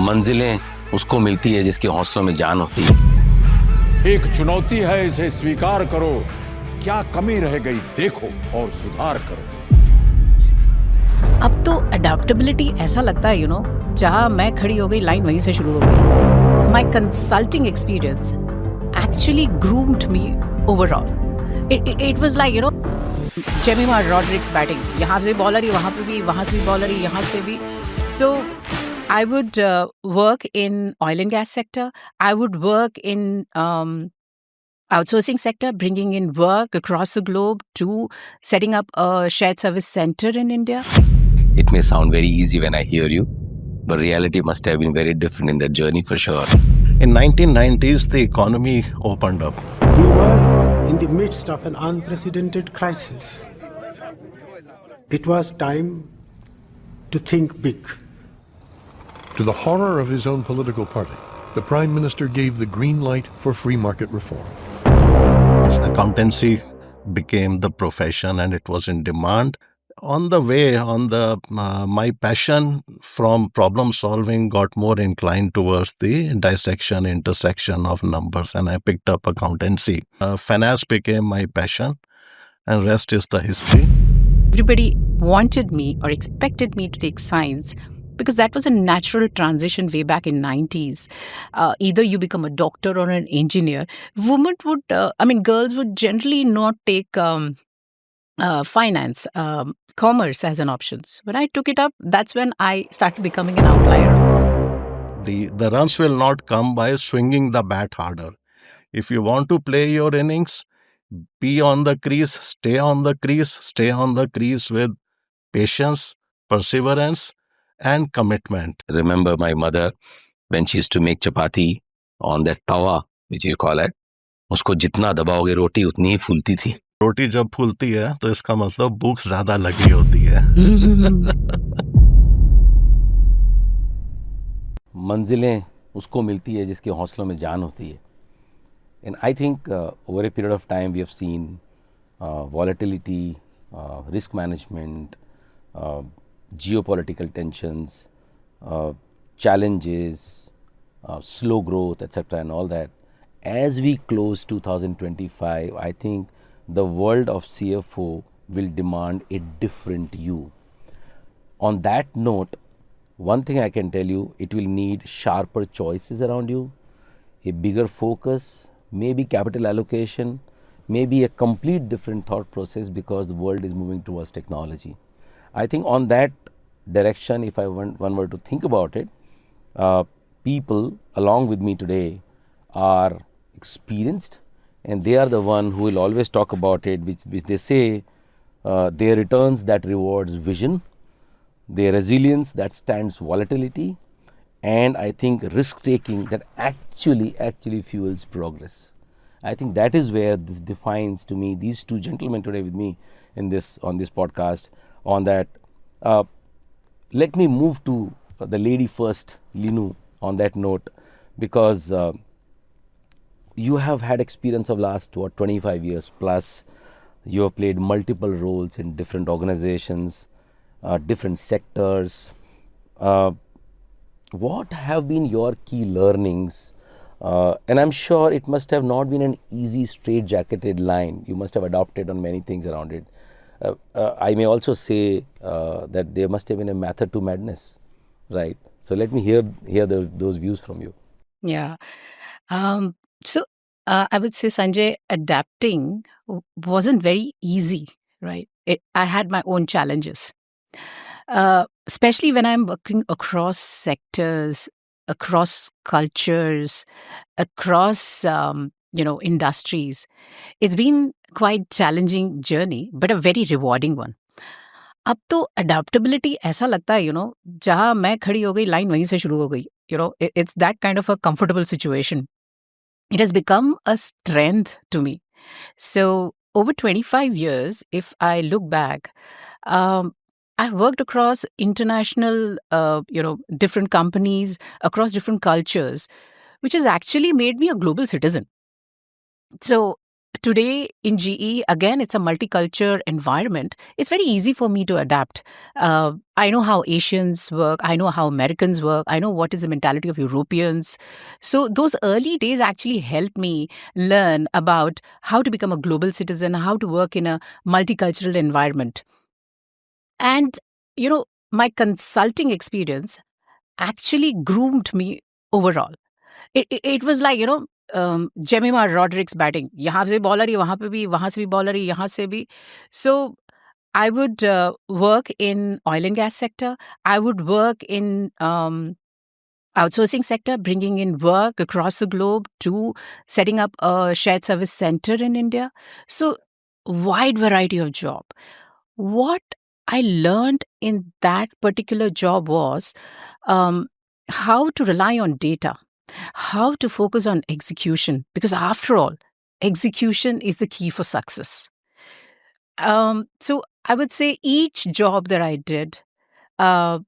मंजिलें उसको मिलती है जिसके हौसलों में जान होती है। एक चुनौती है, इसे स्वीकार करो। क्या कमी रह गई देखो और सुधार करो। अब तो अडेप्टेबिलिटी ऐसा लगता है जहां मैं खड़ी हो गई लाइन वहीं से शुरू हो गई। My consulting experience actually groomed me overall. It was like Jemima Rodriguez batting. यहाँ से बॉलर ही, वहाँ पे भी, वहाँ से भी बॉलर ही, यहाँ से भी. So I would work in oil and gas sector. I would work in outsourcing sector, bringing in work across the globe to setting up a shared service center in India. It may sound very easy when I hear you, but reality must have been very different in that journey for sure. In 1990s, the economy opened up. We were in the midst of an unprecedented crisis. It was time to think big. To the horror of his own political party, the Prime Minister gave the green light for free market reform. Accountancy became the profession and it was in demand. On the way, my passion from problem solving got more inclined towards the dissection, intersection of numbers, and I picked up accountancy. Finance became my passion, and rest is the history. Everybody wanted me or expected me to take science because that was a natural transition way back in 90s. Either you become a doctor or an engineer. Girls would generally not take finance, commerce as an option. When I took it up, that's when I started becoming an outlier. The runs will not come by swinging the bat harder. If you want to play your innings, be on the crease, stay on the crease with patience, perseverance, and commitment. Remember my mother, when she used to make chapati on that tawa, which you call it, उसको जितना दबाओगे रोटी उतनी ही फूलती थी. रोटी जब फूलती है तो इसका मतलब भूख ज्यादा लगी होती है. मंजिलें उसको मिलती है जिसके हौसलों में जान होती है. And I think over a period of time we have seen volatility, risk management, geopolitical tensions, challenges, slow growth, etc. and all that. As we close 2025, I think the world of CFO will demand a different you. On that note, one thing I can tell you, it will need sharper choices around you, a bigger focus, maybe capital allocation, maybe a complete different thought process because the world is moving towards technology. I think on that direction, if one were to think about it, people along with me today are experienced, and they are the one who will always talk about it, which they say their returns that rewards vision, their resilience that stands volatility, and I think risk taking that actually fuels progress. I think that is where this defines to me these two gentlemen today with me on this podcast. On that, let me move to the lady first, Linu, on that note, because you have had experience of last 25 years plus. You have played multiple roles in different organizations, different sectors. What have been your key learnings? And I'm sure it must have not been an easy straight-jacketed line. You must have adopted on many things around it. I may also say that there must have been a method to madness, right? So let me hear those views from you. Yeah. So I would say, Sanjay, adapting wasn't very easy, right? I had my own challenges, especially when I'm working across sectors, across cultures, across industries. It's been quite challenging journey, but a very rewarding one. अब तो adaptability ऐसा लगता है जहां मैं खड़ी हो गई लाइन वहीं से शुरू हो गई. It's that kind of a comfortable situation. It has become a strength to me. So over 25 years, if I look back, I've worked across international, different companies, across different cultures, which has actually made me a global citizen. So today in GE, again, it's a multicultural environment. It's very easy for me to adapt. I know how Asians work. I know how Americans work. I know what is the mentality of Europeans. So those early days actually helped me learn about how to become a global citizen, how to work in a multicultural environment. And, my consulting experience actually groomed me overall. It was like, Jemima Roderick's batting. यहाँ से bowler ही वहाँ पे भी, वहाँ से भी bowler ही यहाँ से भी. So I would work in oil and gas sector. I would work in outsourcing sector, bringing in work across the globe to setting up a shared service center in India. So wide variety of job. What I learned in that particular job was how to rely on data, how to focus on execution, because after all, execution is the key for success. So I would say each job that I did uh,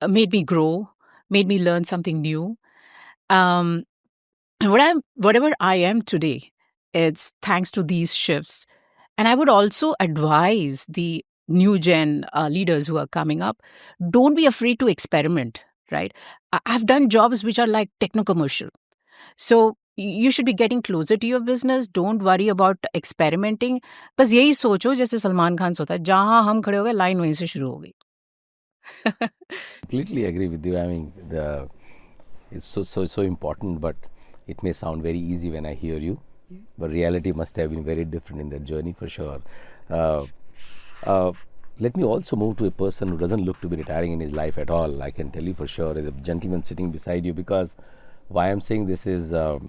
made me grow, made me learn something new. Um, and whatever I am today, it's thanks to these shifts. And I would also advise the new gen leaders who are coming up, don't be afraid to experiment, right? I've done jobs which are like techno commercial. So you should be getting closer to your business. Don't worry about experimenting. बस यही सोचो जैसे सलमान खान सोता है जहां हम खड़े हो गए लाइन वहीं से शुरू हो गई. Completely agree with you. I mean, it's so important, but it may sound very easy when I hear you, but reality must have been very different in that journey for sure. Uh, uh, Let me also move to a person who doesn't look to be retiring in his life at all. I can tell you for sure, as a gentleman sitting beside you, because why I'm saying this is uh,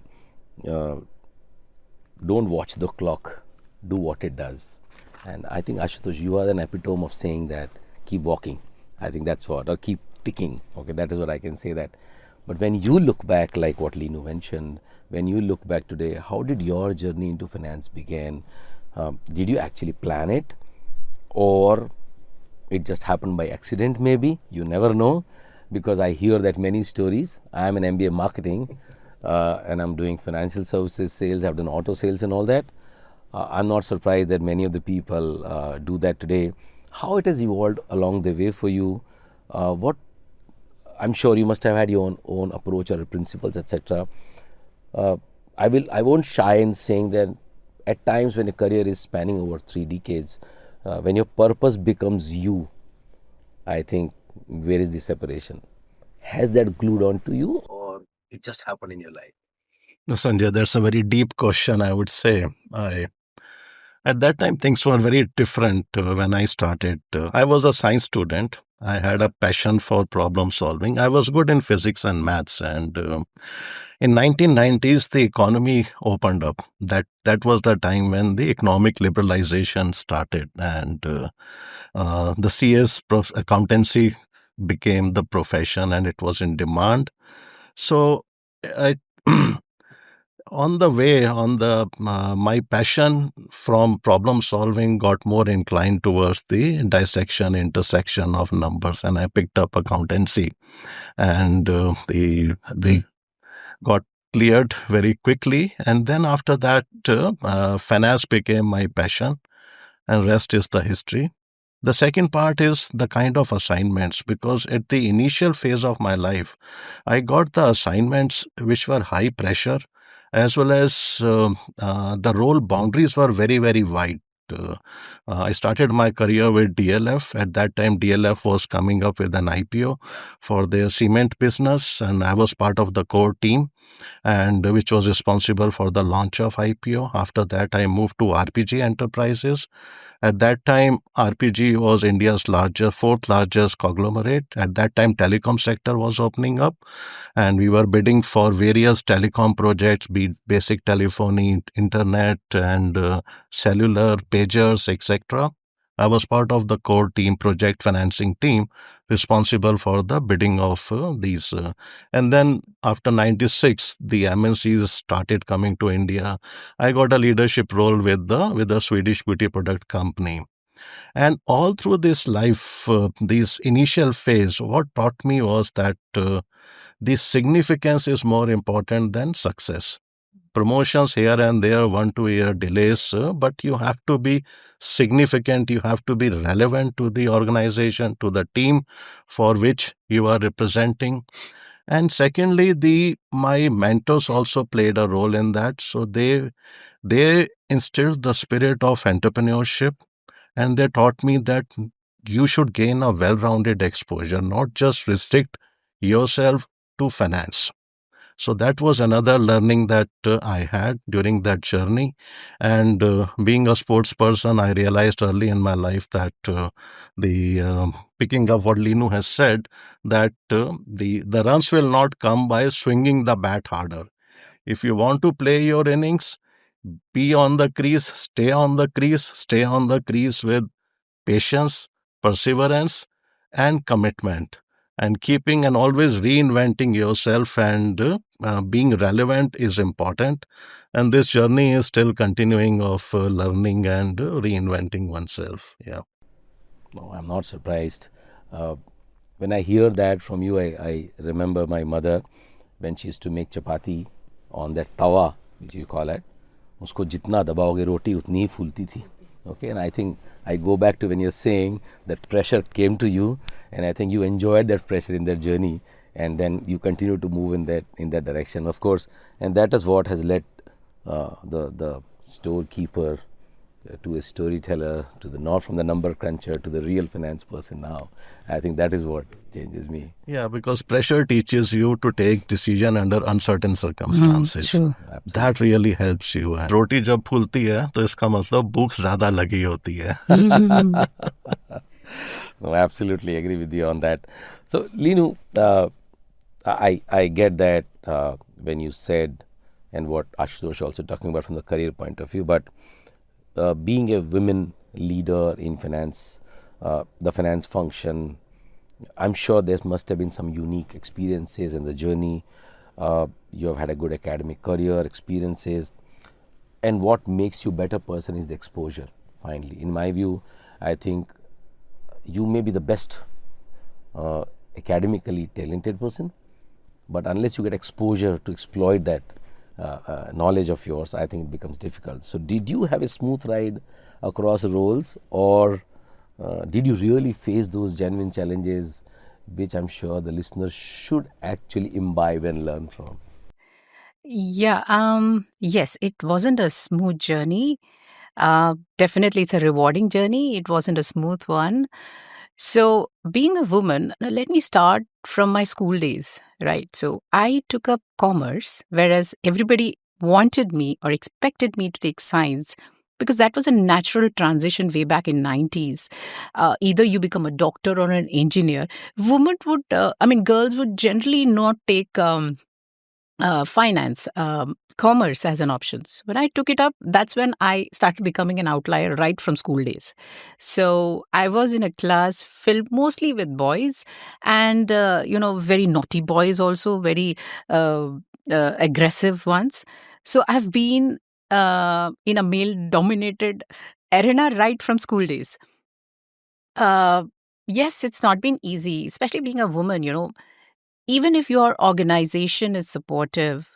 don't watch the clock, do what it does. And I think, Ashutosh, you are an epitome of saying that keep walking. I think that's what, or keep ticking. Okay, that is what I can say that. But when you look back, like what Linu mentioned, when you look back today, how did your journey into finance begin? Did you actually plan it, or it just happened by accident? Maybe you never know, because I hear that many stories. I am an MBA marketing, and I'm doing financial services sales. I've done auto sales and all that. I'm not surprised that many of the people do that today. How it has evolved along the way for you? What I'm sure you must have had your own approach or principles, etc. I won't shy in saying that at times when a career is spanning over 3 decades, when your purpose becomes you, I think where is the separation? Has that glued on to you, or it just happened in your life? No, Sanjay, that's a very deep question, I would say. At that time, things were very different when I started. I was a science student. I had a passion for problem solving. I was good in physics and maths. And in 1990s, the economy opened up. That was the time when the economic liberalization started. And the accountancy became the profession, and it was in demand. So I on the way on the my passion from problem solving got more inclined towards the dissection intersection of numbers, and I picked up accountancy, and they got cleared very quickly. And then after that, finance became my passion, and rest is the history. The second part is the kind of assignments, because at the initial phase of my life, I got the assignments which were high pressure, as well as the role boundaries were very, very wide. I started my career with DLF. At that time, DLF was coming up with an IPO for their cement business, and I was part of the core team, and which was responsible for the launch of IPO. After that, I moved to RPG Enterprises. At that time, RPG was India's fourth largest conglomerate. At that time, telecom sector was opening up, and we were bidding for various telecom projects, be it basic telephony, internet, and cellular, pagers, etc. I was part of the core team, project financing team, responsible for the bidding of these. And then after 96, the MNCs started coming to India. I got a leadership role with the Swedish beauty product company. And all through this life, this initial phase, what taught me was that the significance is more important than success. promotions here and there, 1 2 year delays, but you have to be significant, you have to be relevant to the organization, to the team for which you are representing. And secondly, the my mentors also played a role in that. So they instilled the spirit of entrepreneurship, and they taught me that you should gain a well-rounded exposure, not just restrict yourself to finance. So that was another learning that I had during that journey. And being a sports person, I realized early in my life that the picking up what Linu has said, that the runs will not come by swinging the bat harder. If you want to play your innings, be on the crease, stay on the crease, stay on the crease with patience, perseverance, and commitment, and keeping and always reinventing yourself, and being relevant is important. And this journey is still continuing of learning and reinventing oneself. Yeah. No, I'm not surprised. Uh, when I hear that from you, I remember my mother when she used to make chapati on that tawa, which you call it. उसको जितना दबाओगे रोटी उतनी ही फूलती थी. Okay, and I think I go back to when you're saying that pressure came to you, and I think you enjoyed that pressure in that journey, and then you continue to move in that direction, of course, and that is what has led the storekeeper to a storyteller, to the not from the number cruncher to the real finance person now. I think that is what changes me. Yeah, because pressure teaches you to take decision under uncertain circumstances. True. That really helps you. And रोटी जब फूलती है तो इसका मतलब भूख ज्यादा लगी होती है. No, I absolutely agree with you on that. So, Linu, I get that when you said, and what Ashutosh also talking about from the career point of view, but being a women leader in finance, the finance function, I'm sure there must have been some unique experiences in the journey. You have had a good academic career, experiences, and what makes you a better person is the exposure, finally. In my view, I think you may be the best academically talented person, but unless you get exposure to exploit that knowledge of yours, I think it becomes difficult. So did you have a smooth ride across roles, or did you really face those genuine challenges which I'm sure the listeners should actually imbibe and learn from? Yeah, yes, it wasn't a smooth journey. Definitely, it's a rewarding journey. It wasn't a smooth one. So, being a woman, now let me start from my school days, right? So, I took up commerce, whereas everybody wanted me or expected me to take science because that was a natural transition way back in 90s. Either you become a doctor or an engineer. Girls would generally not take finance, commerce as an option. So when I took it up, that's when I started becoming an outlier right from school days. So I was in a class filled mostly with boys and, very naughty boys also, very aggressive ones. So I've been in a male-dominated arena right from school days. Uh, yes, it's not been easy, especially being a woman, even if your organization is supportive,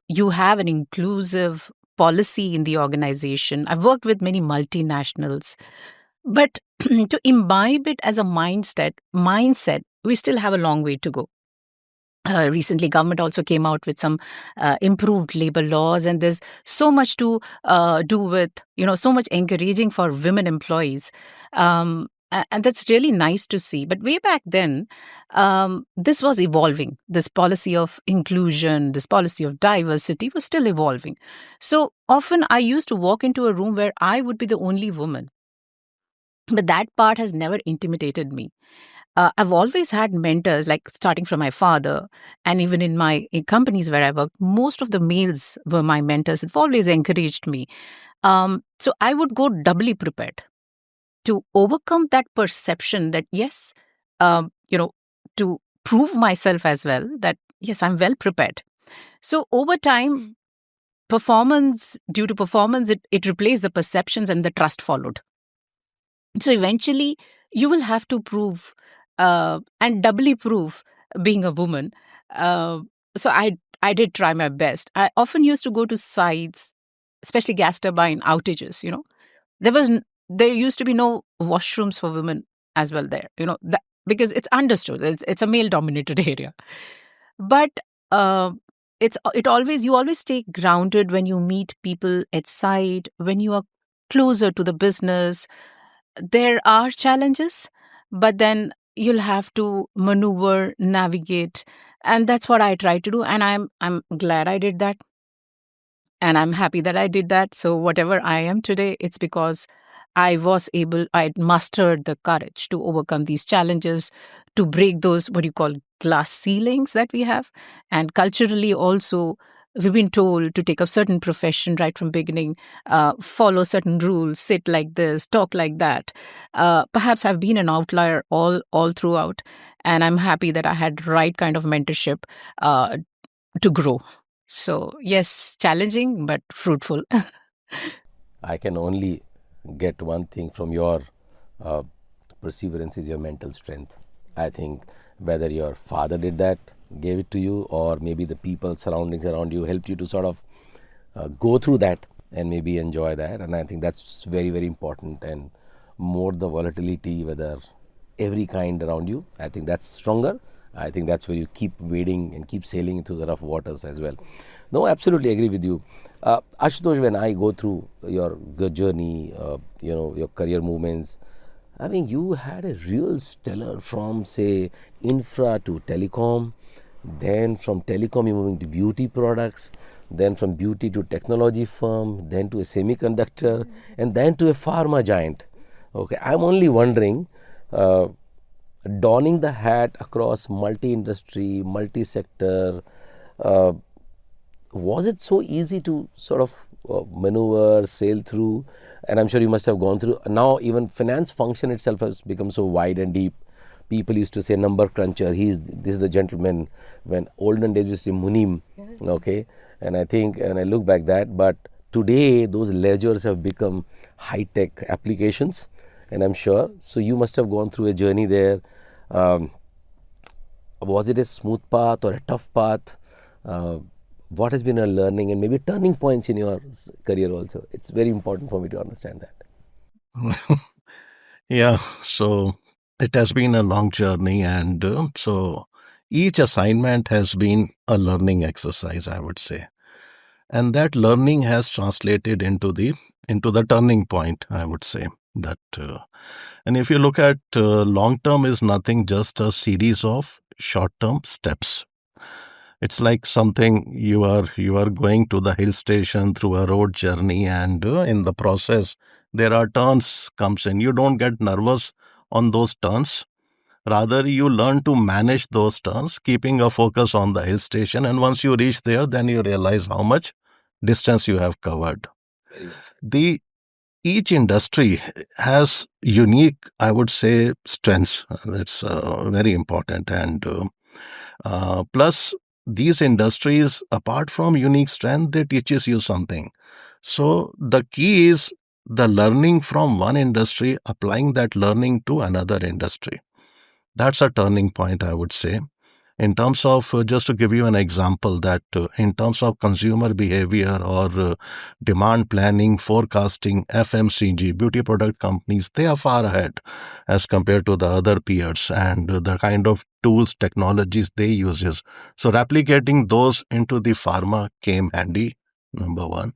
you have an inclusive policy in the organization. I've worked with many multinationals, but to imbibe it as a mindset, we still have a long way to go. Recently, government also came out with some improved labor laws, and there's so much to do with, so much encouraging for women employees. And that's really nice to see. But way back then, this was evolving. This policy of inclusion, this policy of diversity was still evolving. So often I used to walk into a room where I would be the only woman. But that part has never intimidated me. I've always had mentors, like starting from my father, and even in companies where I worked, most of the males were my mentors. They've always encouraged me. So I would go doubly prepared to overcome that perception that, yes, to prove myself as well, that, yes, I'm well prepared. So over time, due to performance, it replaced the perceptions and the trust followed. So eventually, you will have to prove and doubly prove being a woman. So I did try my best. I often used to go to sites, especially gas turbine outages. There used to be no washrooms for women as well there. Because it's understood it's a male dominated area. But uh, it always you always stay grounded when you meet people at site, when you are closer to the business. There are challenges, but then you'll have to maneuver, navigate, and that's what I try to do. And I'm glad I did that, and I'm happy that I did that. So whatever I am today, it's because I mustered the courage to overcome these challenges, to break those what you call glass ceilings that we have. And culturally also, we've been told to take up certain profession right from beginning, follow certain rules, sit like this, talk like that. Perhaps I've been an outlier all throughout, and I'm happy that I had right kind of mentorship uh, to grow. So yes, challenging but fruitful. I can only get one thing from your uh, perseverance is your mental strength. I think whether your father did that, gave it to you, or maybe the people surroundings around you helped you to sort of go through that and maybe enjoy that. And I think that's very, very important. And more the volatility, whether every kind around you, I think that's stronger. I think that's where you keep wading and keep sailing into the rough waters as well. No, absolutely agree with you. Ashutosh, when I go through your good journey, your career movements, I mean, you had a real stellar from, say, infra to telecom, then from telecom you're moving to beauty products, then from beauty to technology firm, then to a semiconductor, and then to a pharma giant. Okay, I'm only wondering, uh, donning the hat across multi-industry, multi-sector, uh, was it so easy to sort of maneuver, sail through? And I'm sure you must have gone through. Now even finance function itself has become so wide and deep. People used to say number cruncher. This is the gentleman. When olden days used to be Munim, okay. And I think, and I look back that, but today those ledgers have become high tech applications, and I'm sure. So you must have gone through a journey there. Um, was it a smooth path or a tough path? Uh, what has been a learning and maybe turning points in your career also? It's very important for me to understand that. Yeah, so it has been a long journey, and so each assignment has been a learning exercise, I would say, and that learning has translated into the turning point, I would say that. And if you look at long term, is nothing just a series of short term steps. It's like something you are going to the hill station through a road journey, and in the process there are turns comes in. You don't get nervous on those turns. Rather, you learn to manage those turns, keeping a focus on the hill station. And once you reach there, then you realize how much distance you have covered. The Each industry has unique, I would say, strengths. That's very important. And plus, these industries, apart from unique strength, they teaches you something. So the key is the learning from one industry, applying that learning to another industry. That's a turning point, I would say. In terms of, just to give you an example, that in terms of consumer behavior or demand planning, forecasting, FMCG, beauty product companies, they are far ahead as compared to the other peers, and the kind of tools, technologies they uses. So replicating those into the pharma came handy, number one.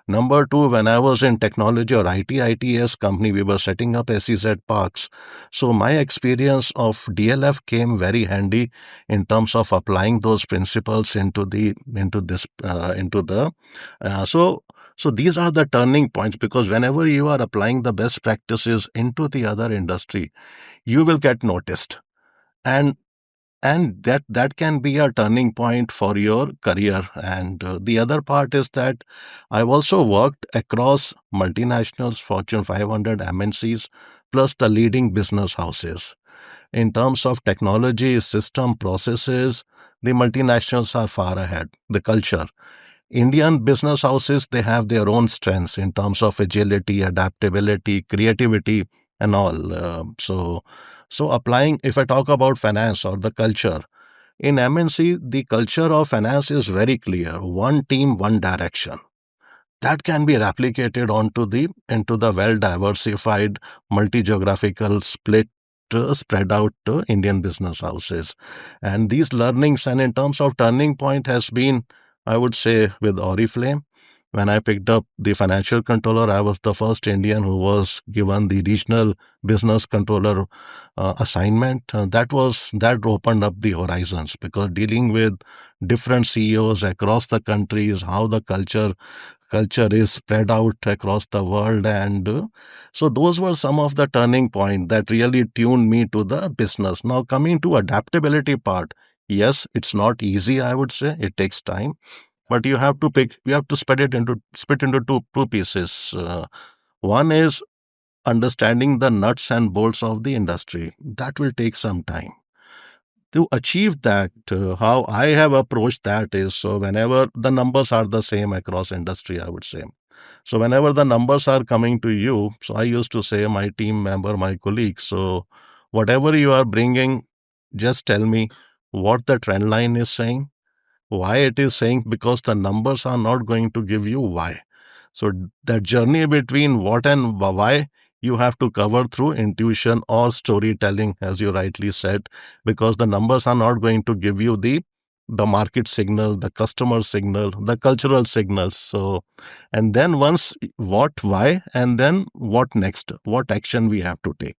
Number two, when I was in technology or ITS company, we were setting up SEZ parks. So my experience of DLF came very handy in terms of applying those principles into the so these are the turning points, because whenever you are applying the best practices into the other industry, you will get noticed, and that can be a turning point for your career. And the other part is that I've also worked across multinationals, Fortune 500 MNCs, plus the leading business houses. In terms of technology, system, processes, the multinationals are far ahead. The culture, Indian business houses, they have their own strengths in terms of agility, adaptability, creativity, and all. So applying, if I talk about finance or the culture, In MNC, the culture of finance is very clear: one team, one direction. That can be replicated onto the into the well diversified multi geographical split spread out Indian business houses. And these learnings, and in terms of turning point, has been, I would say, with Oriflame. When I picked up the financial controller, I was the first Indian who was given the regional business controller assignment. That opened up the horizons, because dealing with different CEOs across the countries, how the culture is spread out across the world, and so those were some of the turning point that really tuned me to the business. Now, coming to adaptability part, yes, it's not easy, I would say. It takes time, but you have to split into two pieces. One is understanding the nuts and bolts of the industry. That will take some time to achieve that. How I have approached that is, so whenever the numbers are the same across industry, I would say, so whenever the numbers are coming to you, so I used to say, my team member, my colleagues, so whatever you are bringing, just tell me what the trend line is saying, why it is saying, because the numbers are not going to give you why. So that journey between what and why, you have to cover through intuition or storytelling, as you rightly said, because the numbers are not going to give you the market signal, the customer signal, the cultural signals. So, and then once what, why, and then what next, what action we have to take.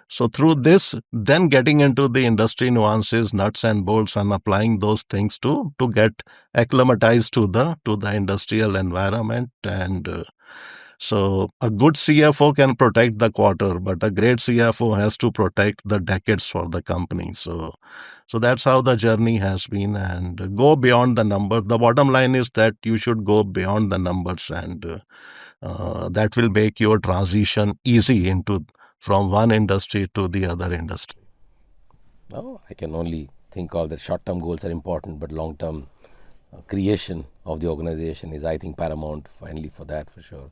So through this, then getting into the industry nuances, nuts and bolts, and applying those things to get acclimatized to the industrial environment. And so a good CFO can protect the quarter, but a great CFO has to protect the decades for the company. So that's how the journey has been, and go beyond the number. The bottom line is that you should go beyond the numbers, and that will make your transition easy into from one industry to the other industry. Oh, I can only think of that short-term goals are important, but long-term creation of the organization is, I think, paramount finally for that, for sure.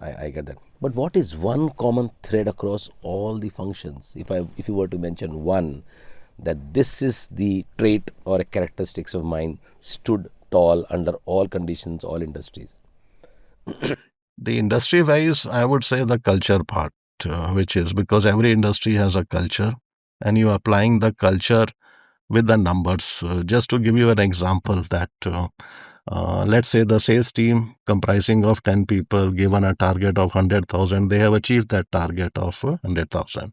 I get that. But what is one common thread across all the functions? If you were to mention one, that this is the trait or a characteristics of mine, stood tall under all conditions, all industries. The industry wise, I would say the culture part, which is because every industry has a culture, and you are applying the culture with the numbers. Just to give you an example, that let's say the sales team comprising of 10 people given a target of 100,000, they have achieved that target of 100,000.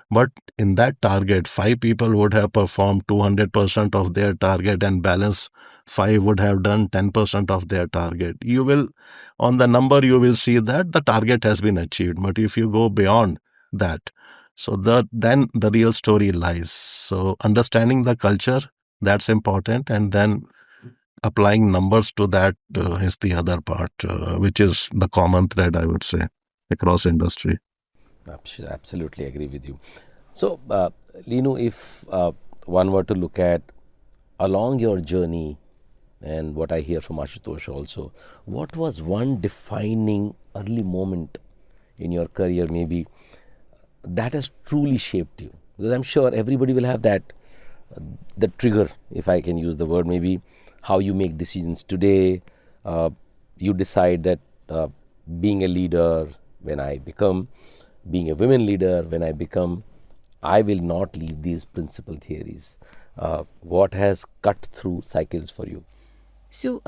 But in that target, 5 people would have performed 200% of their target, and balance 5 would have done 10% of their target. You will, on the number, you will see that the target has been achieved. But if you go beyond that, so then the real story lies. So understanding the culture, that's important, and then applying numbers to that is the other part, which is the common thread, I would say, across industry. Absolutely agree with you. So, Linu, if one were to look at along your journey, and what I hear from Ashutosh also, what was one defining early moment in your career, maybe, that has truly shaped you? Because I'm sure everybody will have that, the trigger, if I can use the word, maybe how you make decisions today. You decide that being a leader, when I become, being a women leader, when I become, I will not leave these principal theories. What has cut through cycles for you? So,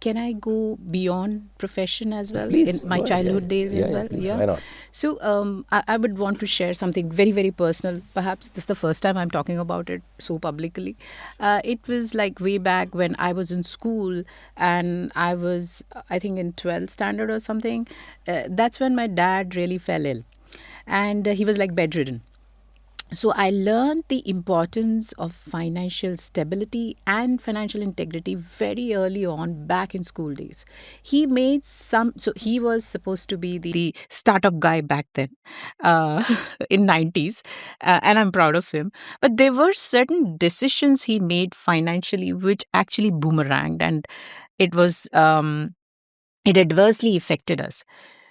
can I go beyond profession as well, Please, in my go ahead. childhood days as well? Please, why not? So, I would want to share something very, very personal. Perhaps this is the first time I'm talking about it so publicly. It was like way back when I was in school, and I was, I think, in 12th standard or something. That's when my dad really fell ill, and he was like bedridden. So I learned the importance of financial stability and financial integrity very early on, back in school days. So he was supposed to be the startup guy back then, uh, in 90s, and I'm proud of him. But there were certain decisions he made financially which actually boomeranged, and it was it adversely affected us.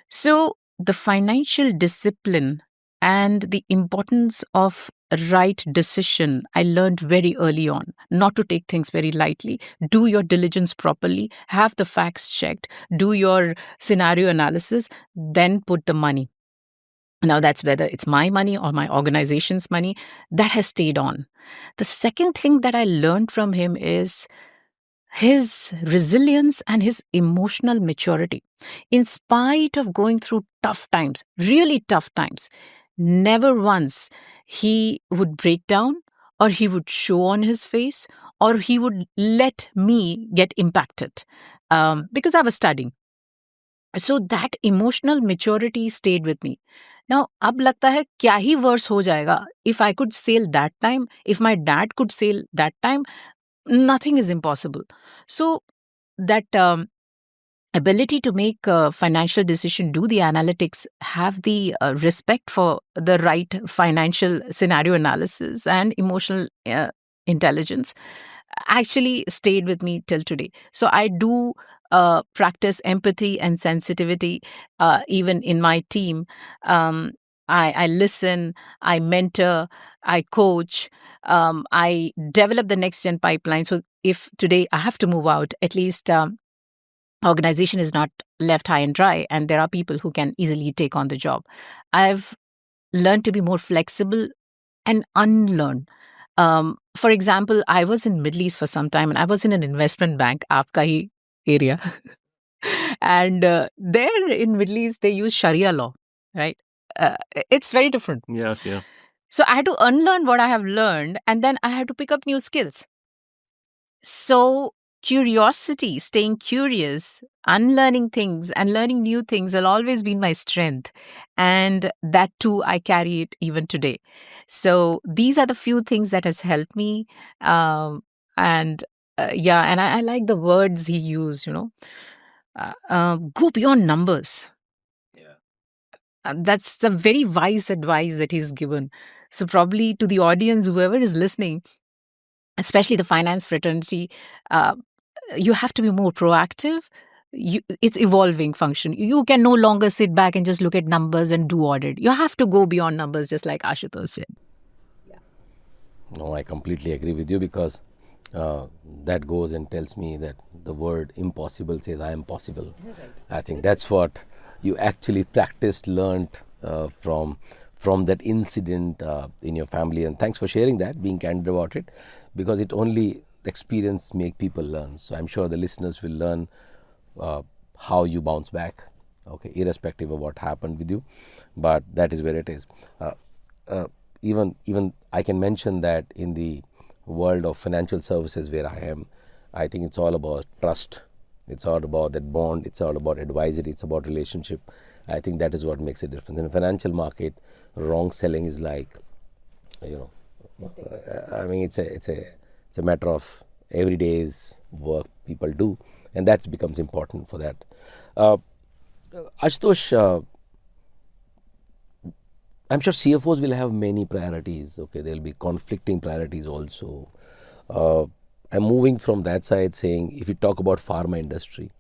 So the financial discipline And the importance of right decision, I learned very early on, not to take things very lightly. Do your diligence properly, have the facts checked, do your scenario analysis, then put the money. Now, that's whether it's my money or my organization's money, that has stayed on. The second thing that I learned from him is his resilience and his emotional maturity. In spite of going through tough times, really tough times, never once he would break down, or he would show on his face, or he would let me get impacted because I was studying. So that emotional maturity stayed with me. Now, अब लगता है क्या ही verse हो जाएगा. If I could sail that time, if my dad could sail that time, nothing is impossible. So that ability to make a financial decision, do the analytics, have the respect for the right financial scenario analysis and emotional intelligence actually stayed with me till today. So I do practice empathy and sensitivity even in my team. I listen, I mentor, I coach, I develop the next gen pipeline. So if today I have to move out, at least organization is not left high and dry, and there are people who can easily take on the job. I've learned to be more flexible and unlearn. For example, I was in Middle East for some time, and I was in an investment bank, aapka hi area. And there in Middle East, they use Sharia law, right? Uh, it's very different. Yeah, yeah. So I had to unlearn what I have learned, and then I had to pick up new skills. So curiosity, staying curious, unlearning things and learning new things will always be my strength. And that too, I carry it even today. So these are the few things that has helped me. And yeah, and I like the words he used, go beyond numbers. That's a very wise advice that he's given. So probably to the audience, whoever is listening, especially the finance fraternity, uh, you have to be more proactive. It's evolving function. You can no longer sit back and just look at numbers and do audit. You have to go beyond numbers, just like Ashutosh said. No, I completely agree with you, because that goes and tells me that the word impossible says I am possible. I think that's what you actually practiced, learned from that incident in your family. And thanks for sharing that, being candid about it, because it only experience make people learn. So I'm sure the listeners will learn how you bounce back, okay, irrespective of what happened with you. But that is where it is. Even I can mention that in the world of financial services where I am, I think it's all about trust. It's all about that bond. It's all about advisory. It's about relationship. I think that is what makes a difference. In the financial market, wrong selling is like, I mean, it's a matter of every day's work people do, and that becomes important for that. Ashutosh, I'm sure CFOs will have many priorities. Okay, there'll be conflicting priorities also. I'm moving from that side, saying if you talk about pharma industry,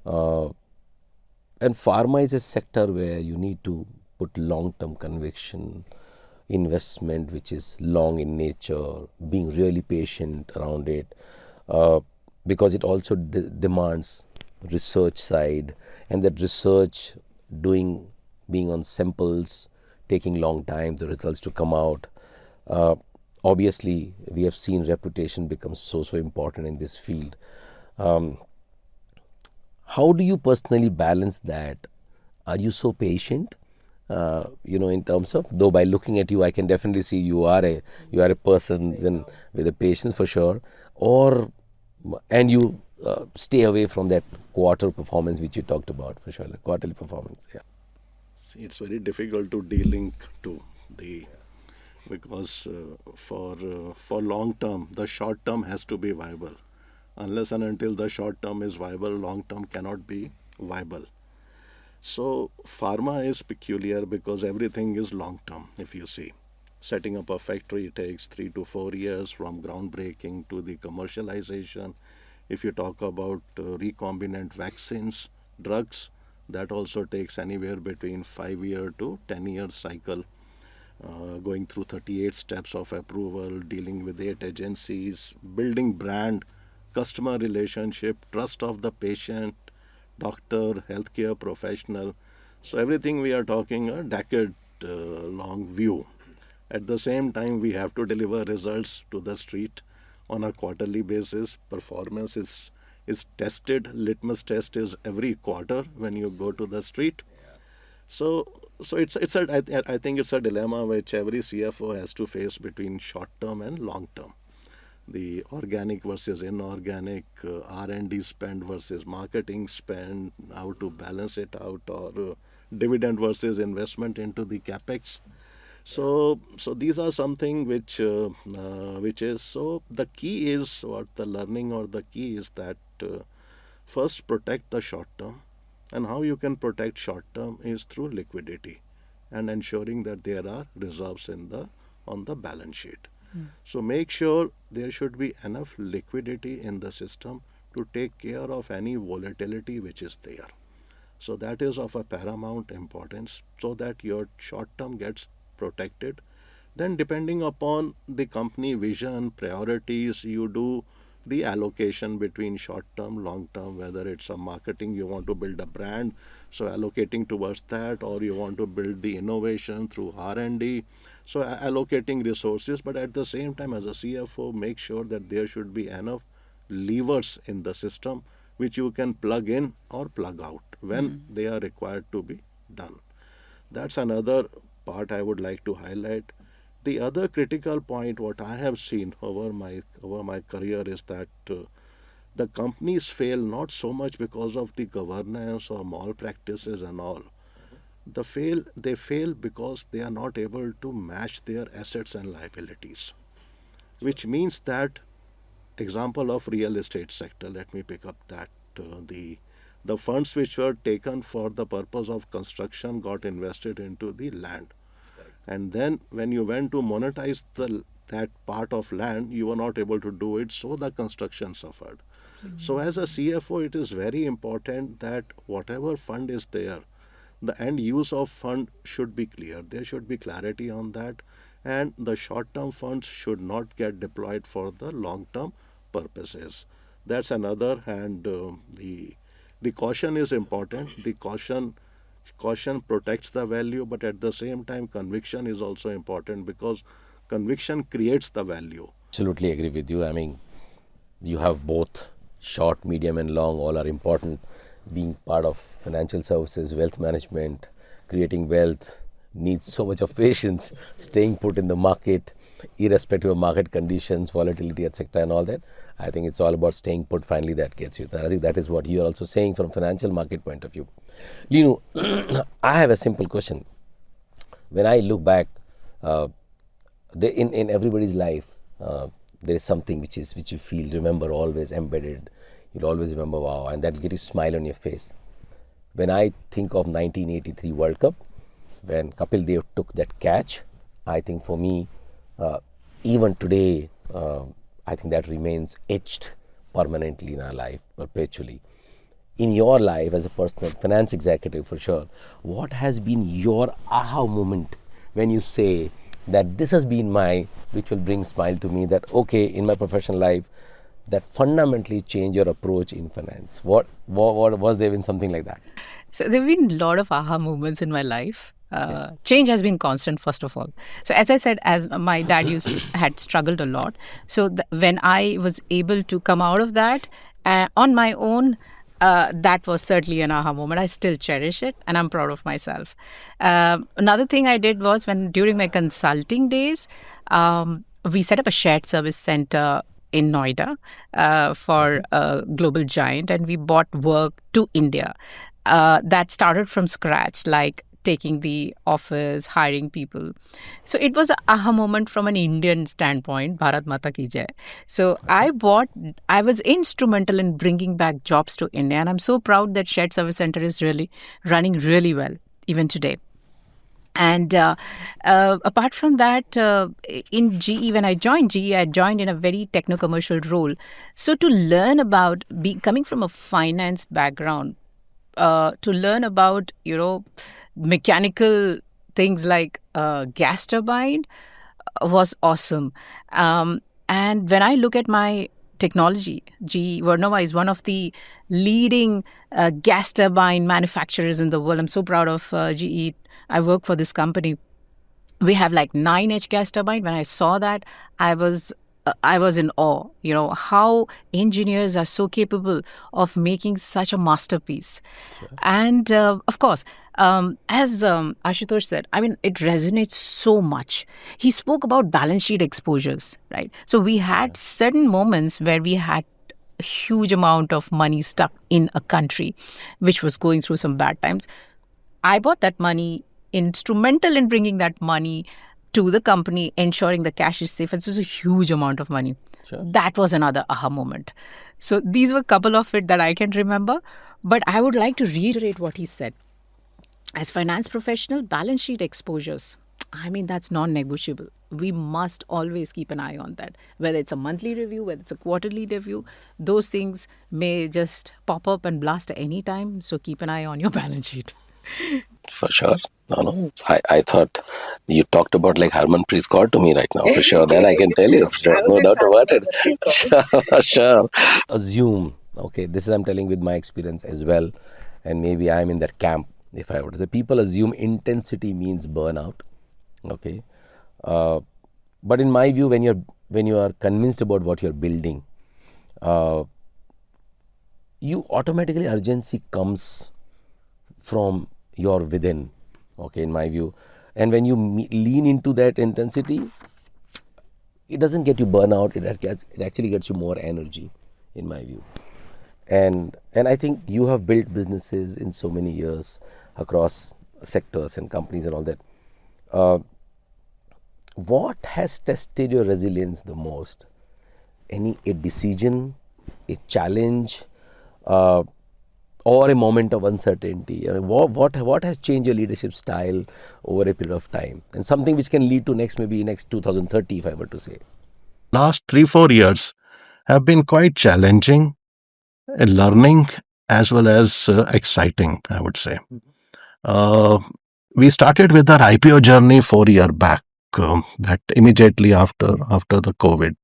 and pharma is a sector where you need to put long-term conviction, investment which is long in nature, being really patient around it, because it also demands research side, and that research being on samples, taking long time, the results to come out. Obviously, we have seen reputation become so important in this field. How do you personally balance that? Are you so patient? In terms of, though by looking at you, I can definitely see you are a person then with a patience for sure, and you stay away from that quarter performance which you talked about for sure, like quarterly performance. Yeah. See, it's very difficult to de-link to the because for long term, the short term has to be viable. Unless and until the short term is viable, long term cannot be viable. So pharma is peculiar because everything is long term. If you see, setting up a factory takes 3 to 4 years from groundbreaking to the commercialization. If you talk about recombinant vaccines, drugs, that also takes anywhere between 5 year to 10 year cycle. going through 38 steps of approval, dealing with 8 agencies, building brand, customer relationship, trust of the patient, doctor, healthcare professional. So everything we are talking a decade long view. At the same time, we have to deliver results to the street on a quarterly basis. Performance is tested. Litmus test is every quarter when you go to the street. So I think it's a dilemma which every CFO has to face between short term and long term. The organic versus inorganic, R&D spend versus marketing spend, how to balance it out, or dividend versus investment into the capex. So these are something which is so the key is what the learning or the key is that first protect the short term, and how you can protect short term is through liquidity and ensuring that there are reserves on the balance sheet. So make sure there should be enough liquidity in the system to take care of any volatility which is there. So that is of a paramount importance so that your short term gets protected. Then depending upon the company vision, priorities, you do the allocation between short term, long term, whether it's a marketing, you want to build a brand, so allocating towards that, or you want to build the innovation through R&D, so allocating resources. But at the same time, as a CFO, make sure that there should be enough levers in the system which you can plug in or plug out when they are required to be done. That's another part I would like to highlight. The other critical point what I have seen over my career is that the companies fail not so much because of the governance or malpractices and all. They fail because they are not able to match their assets and liabilities, which means that example of real estate sector. Let me pick up that the funds which were taken for the purpose of construction got invested into the land, and then when you went to monetize that part of land, you were not able to do it, so the construction suffered. So as a CFO, it is very important that whatever fund is there, the end use of fund should be clear. There should be clarity on that, and the short-term funds should not get deployed for the long-term purposes. That's another, and the caution is important. The caution protects the value, but at the same time, conviction is also important because conviction creates the value. Absolutely agree with you. I mean, you have both short, medium, and long, all are important. Being part of financial services, wealth management, creating wealth needs so much of patience, staying put in the market, irrespective of market conditions, volatility, etc., and all that. I think it's all about staying put. Finally, that gets you. I think that is what you are also saying from financial market point of view. Linu, I have a simple question. When I look back, in everybody's life, there is something which you feel, remember, always embedded. You'll always remember, wow, and that'll get you smile on your face. When I think of 1983 World Cup, when Kapil Dev took that catch, I think for me, even today, I think that remains etched permanently in our life, perpetually. In your life as a personal finance executive, for sure, what has been your aha moment when you say that this has been which will bring smile to me, that okay, in my professional life, that fundamentally change your approach in finance? What was there been something like that? So there have been a lot of aha moments in my life. Change has been constant, first of all. So as I said, as my dad had struggled a lot. So when I was able to come out of that on my own, that was certainly an aha moment. I still cherish it and I'm proud of myself. Another thing I did was during my consulting days, we set up a shared service center in Noida for a global giant, and we brought work to India. That started from scratch, like taking the office, hiring people. So it was an aha moment from an Indian standpoint, Bharat Mata Ki Jai. So I was instrumental in bringing back jobs to India, and I'm so proud that Shared Service Center is really running really well, even today. And apart from that, in GE, when I joined GE, I joined in a very techno-commercial role. So to learn about coming from a finance background, to learn about, mechanical things like gas turbine was awesome. And when I look at my technology, GE Vernova is one of the leading gas turbine manufacturers in the world. I'm so proud of GE. I work for this company. We have like 9H gas turbine. When I saw that, I was in awe. You know how engineers are so capable of making such a masterpiece. And of course, as Ashutosh said, I mean, it resonates so much. He spoke about balance sheet exposures, right? So we had certain moments where we had a huge amount of money stuck in a country which was going through some bad times. I bought that money, instrumental in bringing that money to the company, ensuring the cash is safe. And so it's a huge amount of money. Sure. That was another aha moment. So these were a couple of it that I can remember. But I would like to reiterate what he said. As finance professional, balance sheet exposures, I mean, that's non-negotiable. We must always keep an eye on that. Whether it's a monthly review, whether it's a quarterly review, those things may just pop up and blast at any time. So keep an eye on your balance sheet. For sure. No. I thought you talked about like Harmanpreet Kaur to me right now. For sure. That I can tell you. For sure. No doubt about it. Sure. Assume. Okay. This is I'm telling with my experience as well. And maybe I'm in that camp. If I were to say, people assume intensity means burnout. Okay. But in my view, when you are convinced about what you're building, you automatically urgency comes from your within, okay, in my view. And when you lean into that intensity, it doesn't get you burnout, it actually gets you more energy, in my view. And I think you have built businesses in so many years across sectors and companies and all that. What has tested your resilience the most? A decision, a challenge, or a moment of uncertainty? What has changed your leadership style over a period of time, and something which can lead to next 2030, if I were to say? Last 3-4 years have been quite challenging, learning as well as exciting, I would say. We started with our IPO journey 4 years back. That immediately after the COVID,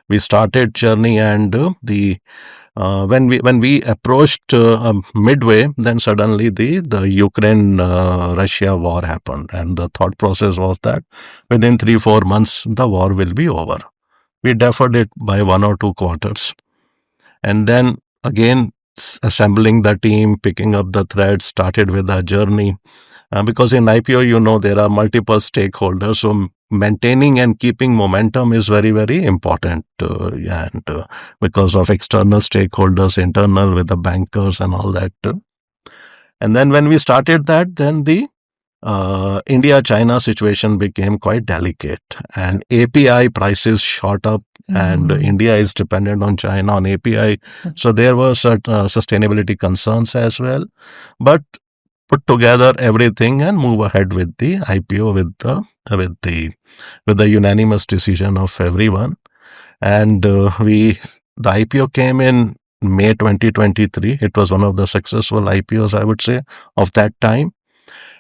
we started journey, and when we approached midway, then suddenly the Ukraine Russia war happened, and the thought process was that within 3-4 months the war will be over. We deferred it by 1 or 2 quarters, and then again assembling the team, picking up the threads, started with our journey. Because in IPO, there are multiple stakeholders, so maintaining and keeping momentum is very, very important. And because of external stakeholders, internal with the bankers and all that. And then when we started that, then the India-China situation became quite delicate, and API prices shot up, and India is dependent on China on API. So there were certain sustainability concerns as well. But put together everything and move ahead with the IPO with the unanimous decision of everyone. And the IPO came in May 2023. It was one of the successful IPOs, I would say, of that time.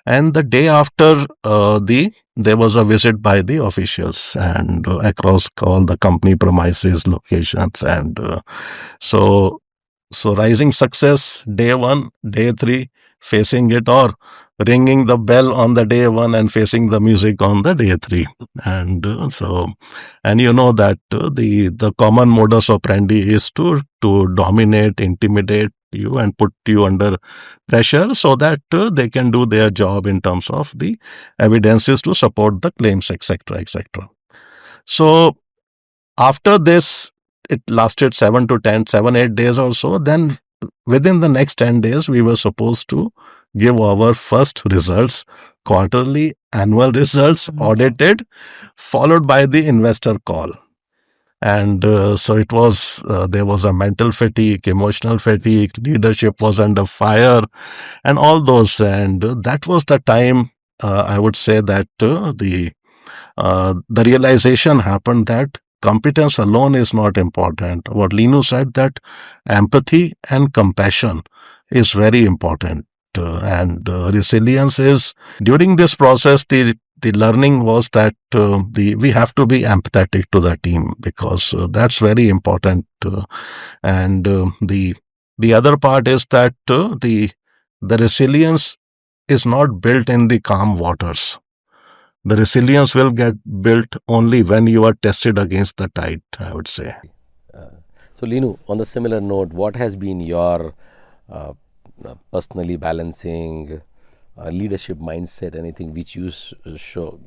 And the day after, there was a visit by the officials and across all the company premises, locations, and so rising success day 1, day 3, facing it, or ringing the bell on the day 1 and facing the music on the day 3. And and you know that the common modus operandi is to dominate, intimidate you and put you under pressure so that they can do their job in terms of the evidences to support the claims, etc., etc. So after this, it lasted 7-8 days or so. Then within the next 10 days, we were supposed to give our first results, quarterly, annual results, audited, followed by the investor call. And so it was, there was a mental fatigue, emotional fatigue, leadership was under fire, and all those. And that was the time, I would say, that the realization happened that competence alone is not important. What Linu said, that empathy and compassion is very important. And resilience is, during this process, the learning was that the we have to be empathetic to the team, because that's very important. And the other part is that the resilience is not built in the calm waters. The resilience will get built only when you are tested against the tide, I would say. So, Linu, on the similar note, what has been your personally balancing leadership mindset? Anything which you show,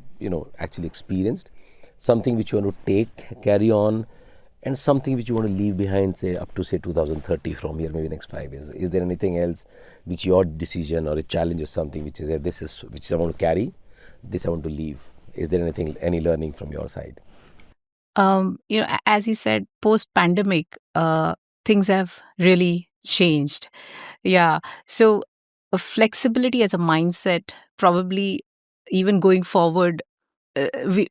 actually experienced, something which you want to carry on, and something which you want to leave behind, say up to say 2030 from here, maybe next 5 years. Is there anything else which your decision or a challenge or something which is this is which I want to carry, this I want to leave? Is there anything, any learning from your side? As you said, post pandemic, things have really changed. Yeah. So, flexibility as a mindset, probably even going forward,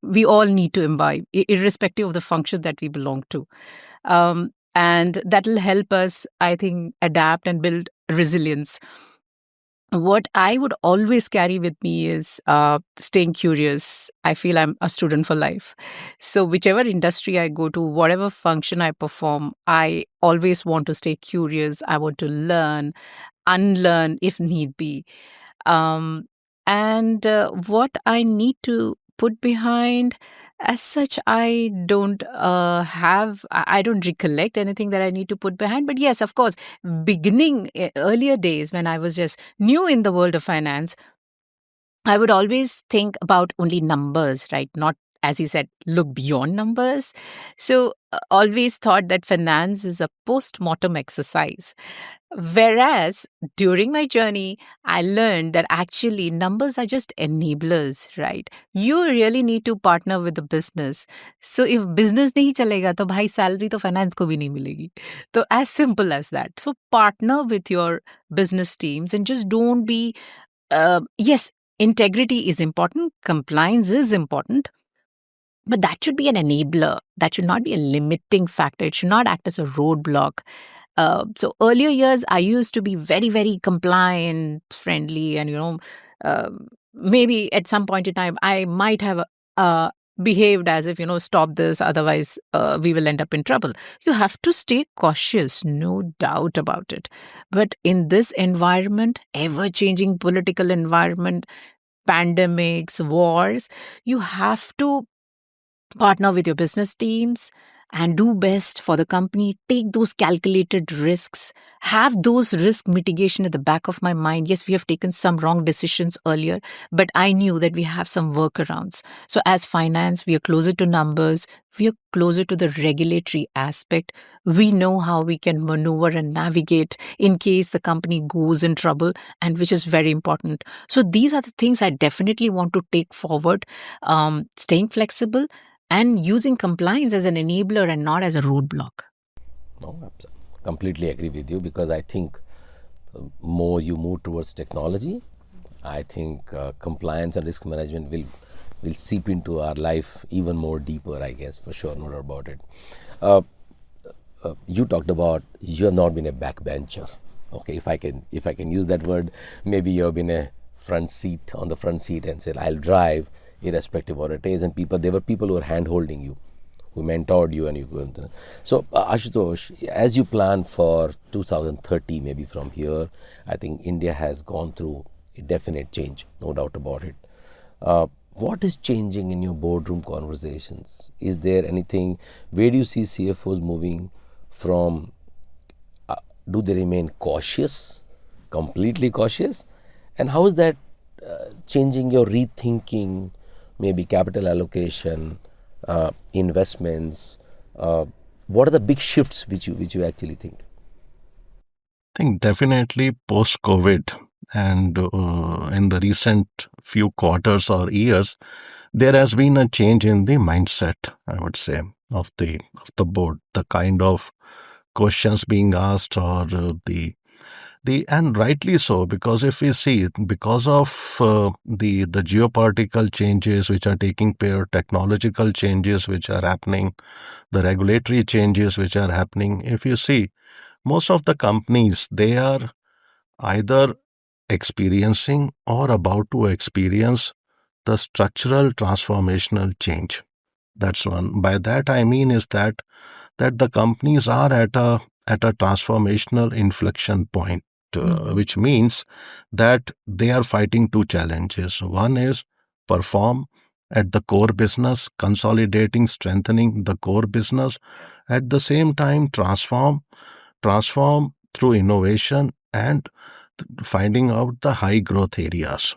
we all need to imbibe, irrespective of the function that we belong to. And that will help us, I think, adapt and build resilience. What I would always carry with me is staying curious. I feel I'm a student for life. So, whichever industry I go to, whatever function I perform, I always want to stay curious. I want to learn, unlearn if need be. Um, and what I need to put behind, as such, I don't I don't recollect anything that I need to put behind. But yes, of course, beginning earlier days when I was just new in the world of finance, I would always think about only numbers, right? Not, as you said, look beyond numbers. So, always thought that finance is a post mortem exercise. Whereas during my journey, I learned that actually numbers are just enablers, right? You really need to partner with the business. So if business नहीं चलेगा तो भाई salary तो finance को भी नहीं मिलेगी. So as simple as that. So partner with your business teams and just don't be, yes, integrity is important, compliance is important, but that should be an enabler. That should not be a limiting factor. It should not act as a roadblock. So earlier years, I used to be very, very compliant, friendly, and maybe at some point in time, I might have behaved as if stop this, otherwise we will end up in trouble. You have to stay cautious, no doubt about it. But in this environment, ever-changing political environment, pandemics, wars, you have to partner with your business teams and do best for the company. Take those calculated risks, have those risk mitigation at the back of my mind. Yes, we have taken some wrong decisions earlier, but I knew that we have some workarounds. So as finance, we are closer to numbers, we are closer to the regulatory aspect. We know how we can maneuver and navigate in case the company goes in trouble, and which is very important. So these are the things I definitely want to take forward. Staying flexible and using compliance as an enabler and not as a roadblock. No, completely agree with you, because I think more you move towards technology, I think compliance and risk management will seep into our life even more deeper, I guess, for sure, no doubt about it. You talked about you have not been a backbencher. Okay, if I can use that word, maybe you have been a on the front seat and said, I'll drive irrespective of what it is. And there were people who were hand holding you, who mentored you, and you go into. So, Ashutosh, as you plan for 2030, maybe from here, I think India has gone through a definite change, no doubt about it. What is changing in your boardroom conversations? Is there anything? Where do you see CFOs moving from? Do they remain cautious, completely cautious? And how is that changing your rethinking, maybe capital allocation, investments? What are the big shifts which you actually think? I think definitely post COVID and in the recent few quarters or years, there has been a change in the mindset, I would say, of the board, the kind of questions being asked, or the and rightly so, because if we see, because of the geopolitical changes which are taking place, technological changes which are happening, the regulatory changes which are happening, if you see, most of the companies, they are either experiencing or about to experience the structural transformational change. That's one. By that I mean is that the companies are at a transformational inflection point, which means that they are fighting two challenges. One is perform at the core business, consolidating, strengthening the core business. At the same time, transform through innovation and finding out the high growth areas.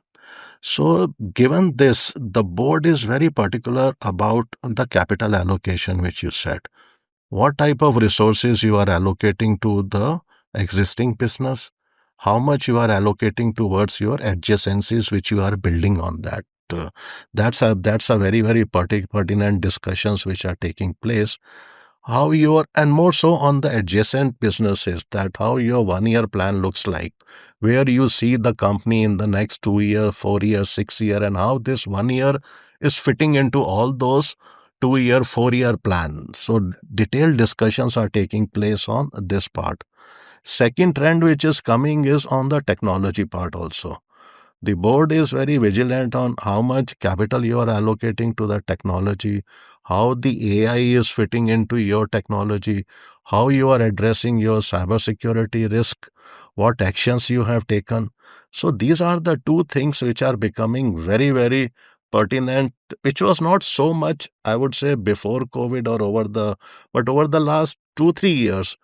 So, given this, the board is very particular about the capital allocation, which you said. What type of resources you are allocating to the existing business, how much you are allocating towards your adjacencies which you are building on that. That's a very very pertinent discussions which are taking place. How your and more so on the adjacent businesses, that how your 1 year plan looks like, where you see the company in the next 2 year, 4 year, 6 year, and how this 1 year is fitting into all those 2 year, 4 year plan. So detailed discussions are taking place on this part. Second trend which is coming is on the technology part also. The board is very vigilant on how much capital you are allocating to the technology, how the AI is fitting into your technology, how you are addressing your cybersecurity risk, what actions you have taken. So these are the two things which are becoming very, very pertinent, which was not so much, I would say, before COVID or but over the last 2, 3 years,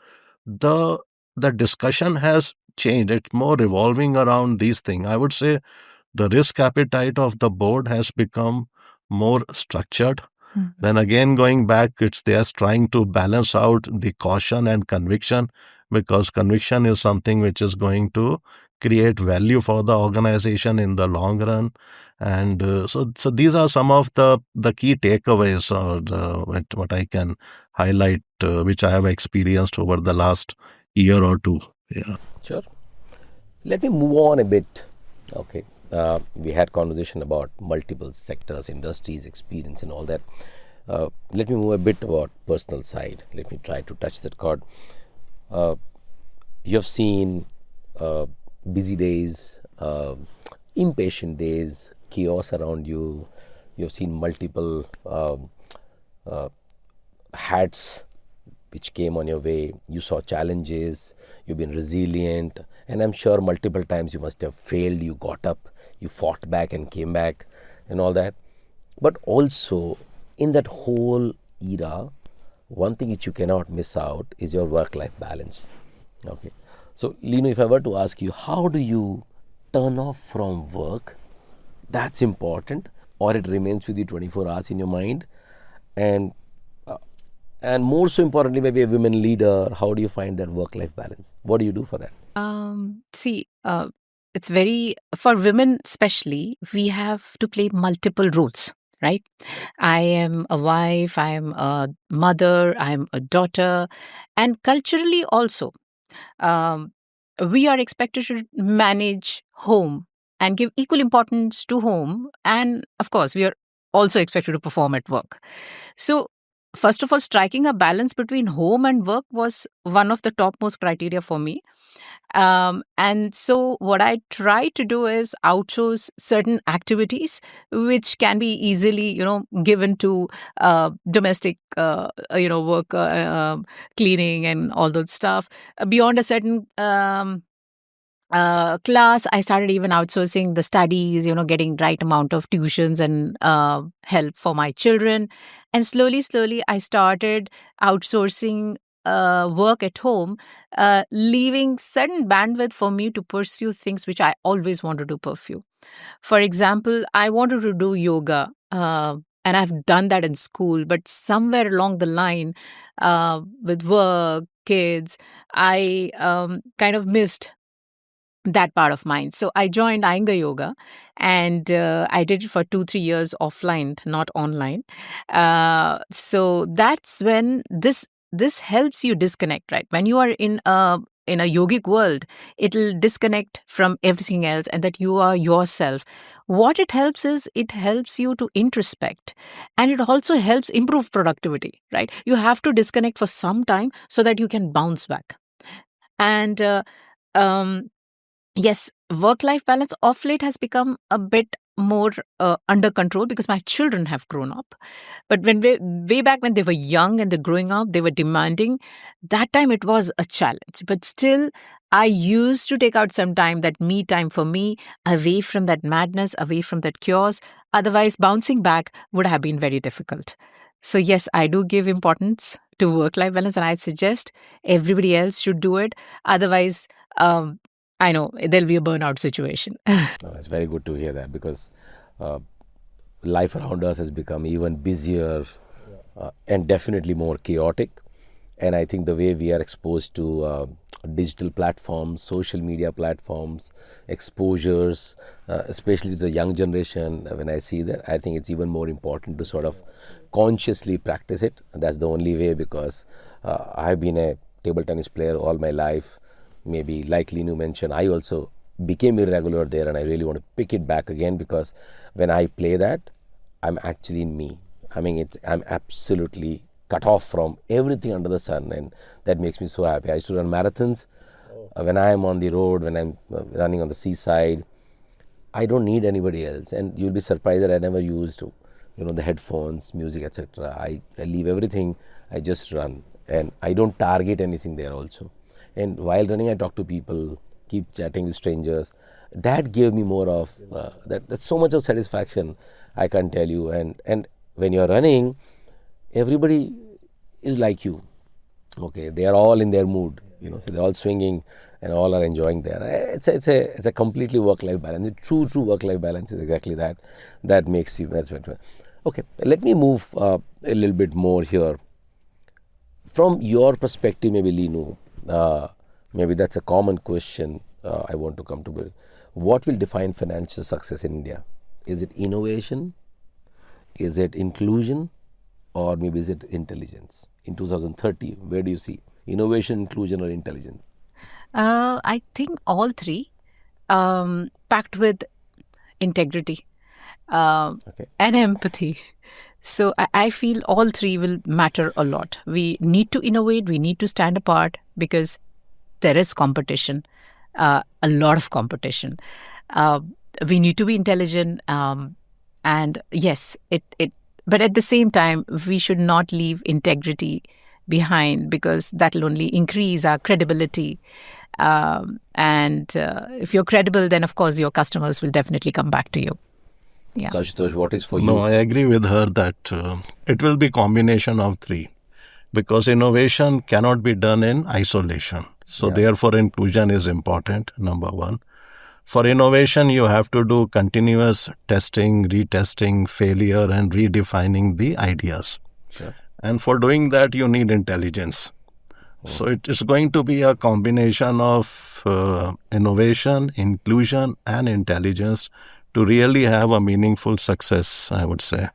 the the discussion has changed. It's more revolving around these things. I would say the risk appetite of the board has become more structured. Then again, going back, it's they're trying to balance out the caution and conviction, because conviction is something which is going to create value for the organization in the long run. And so these are some of the key takeaways, or what I can highlight, which I have experienced over the last year or two. Yeah. Sure. Let me move on a bit. Okay. We had conversation about multiple sectors, industries, experience, and all that. Let me move a bit about personal side. Let me try to touch that chord. You have seen busy days, impatient days, chaos around you. You have seen multiple hats which came on your way. You saw challenges. You've been resilient, and I'm sure multiple times you must have failed. You got up, you fought back and came back, and all that. But also, in that whole era, one thing which you cannot miss out is your work-life balance. Okay. So, Linu, if I were to ask you, how do you turn off from work? That's important, or it remains with you 24 hours in your mind. And more so importantly, maybe a women leader, how do you find that work-life balance? What do you do for that? See, it's very, for women especially, we have to play multiple roles, right? I am a wife, I am a mother, I am a daughter, and culturally also, um, we are expected to manage home and give equal importance to home. And of course, we are also expected to perform at work. So, first of all, striking a balance between home and work was one of the topmost criteria for me. And so, what I try to do is outsource certain activities which can be easily, given to domestic, work, cleaning, and all that stuff. Beyond a certain class, I started even outsourcing the studies, getting right amount of tuitions and help for my children. And slowly, I started outsourcing work at home, leaving certain bandwidth for me to pursue things which I always wanted to pursue. For example, I wanted to do yoga, and I've done that in school, but somewhere along the line, with work, kids, I kind of missed that part of mine. So I joined Iyengar Yoga, and I did it for 2-3 years offline, not online. So that's when this helps you disconnect, right? When you are in a yogic world, it'll disconnect from everything else, and that you are yourself. What it helps is it helps you to introspect, and it also helps improve productivity, right? You have to disconnect for some time so that you can bounce back. And um, yes, work-life balance of late has become a bit more under control because my children have grown up. But when way back when they were young and they're growing up, they were demanding. That time it was a challenge. But still, I used to take out some time, that me time for me, away from that madness, away from that chaos. Otherwise, bouncing back would have been very difficult. So, yes, I do give importance to work life balance, and I suggest everybody else should do it. Otherwise, I know there'll be a burnout situation. No, it's very good to hear that, because uh, life around us has become even busier and definitely more chaotic. And I think the way we are exposed to digital platforms, social media platforms, exposures, especially to the young generation, when I see that, I think it's even more important to sort of consciously practice it. And that's the only way, because I've been a table tennis player all my life. Maybe like Linu mentioned, I also became irregular there, and I really want to pick it back again, because when I play that, I'm actually in me. I mean, I'm absolutely cut off from everything under the sun, and that makes me so happy. I used to run marathons. When I am on the road, when I'm running on the seaside, I don't need anybody else, and you'll be surprised that I never used, the headphones, music, etc. I leave everything. I just run, and I don't target anything there also. And while running, I talk to people, keep chatting with strangers. That gave me more of that's so much of satisfaction, I can't tell you. And when you're running, everybody is like you. Okay, they are all in their mood, so they're all swinging and all are enjoying there. It's a completely work-life balance. The true work-life balance is exactly that. That makes you. That's what. Okay, let me move a little bit more here. From your perspective, maybe Linu, maybe that's a common question I want to come to. What will define financial success in India? Is it innovation? Is it inclusion? Or maybe is it intelligence? In 2030, where do you see innovation, inclusion, or intelligence? I think all three, packed with integrity Okay. and empathy. So I feel all three will matter a lot. We need to innovate, we need to stand apart because there is competition, a lot of competition. Uh, we need to be intelligent, and yes, it. But at the same time, we should not leave integrity behind because that will only increase our credibility. And if you're credible, then of course your customers will definitely come back to you. Yeah. So, Ashutosh, what is for No, you? I agree with her that it will be combination of three, because innovation cannot be done in isolation. So Yeah. therefore inclusion is important, number one. For innovation, you have to do continuous testing, retesting, failure, and redefining the ideas. Sure. And for doing that, you need intelligence. So it is going to be a combination of innovation, inclusion, and intelligence to really have a meaningful success, I would say.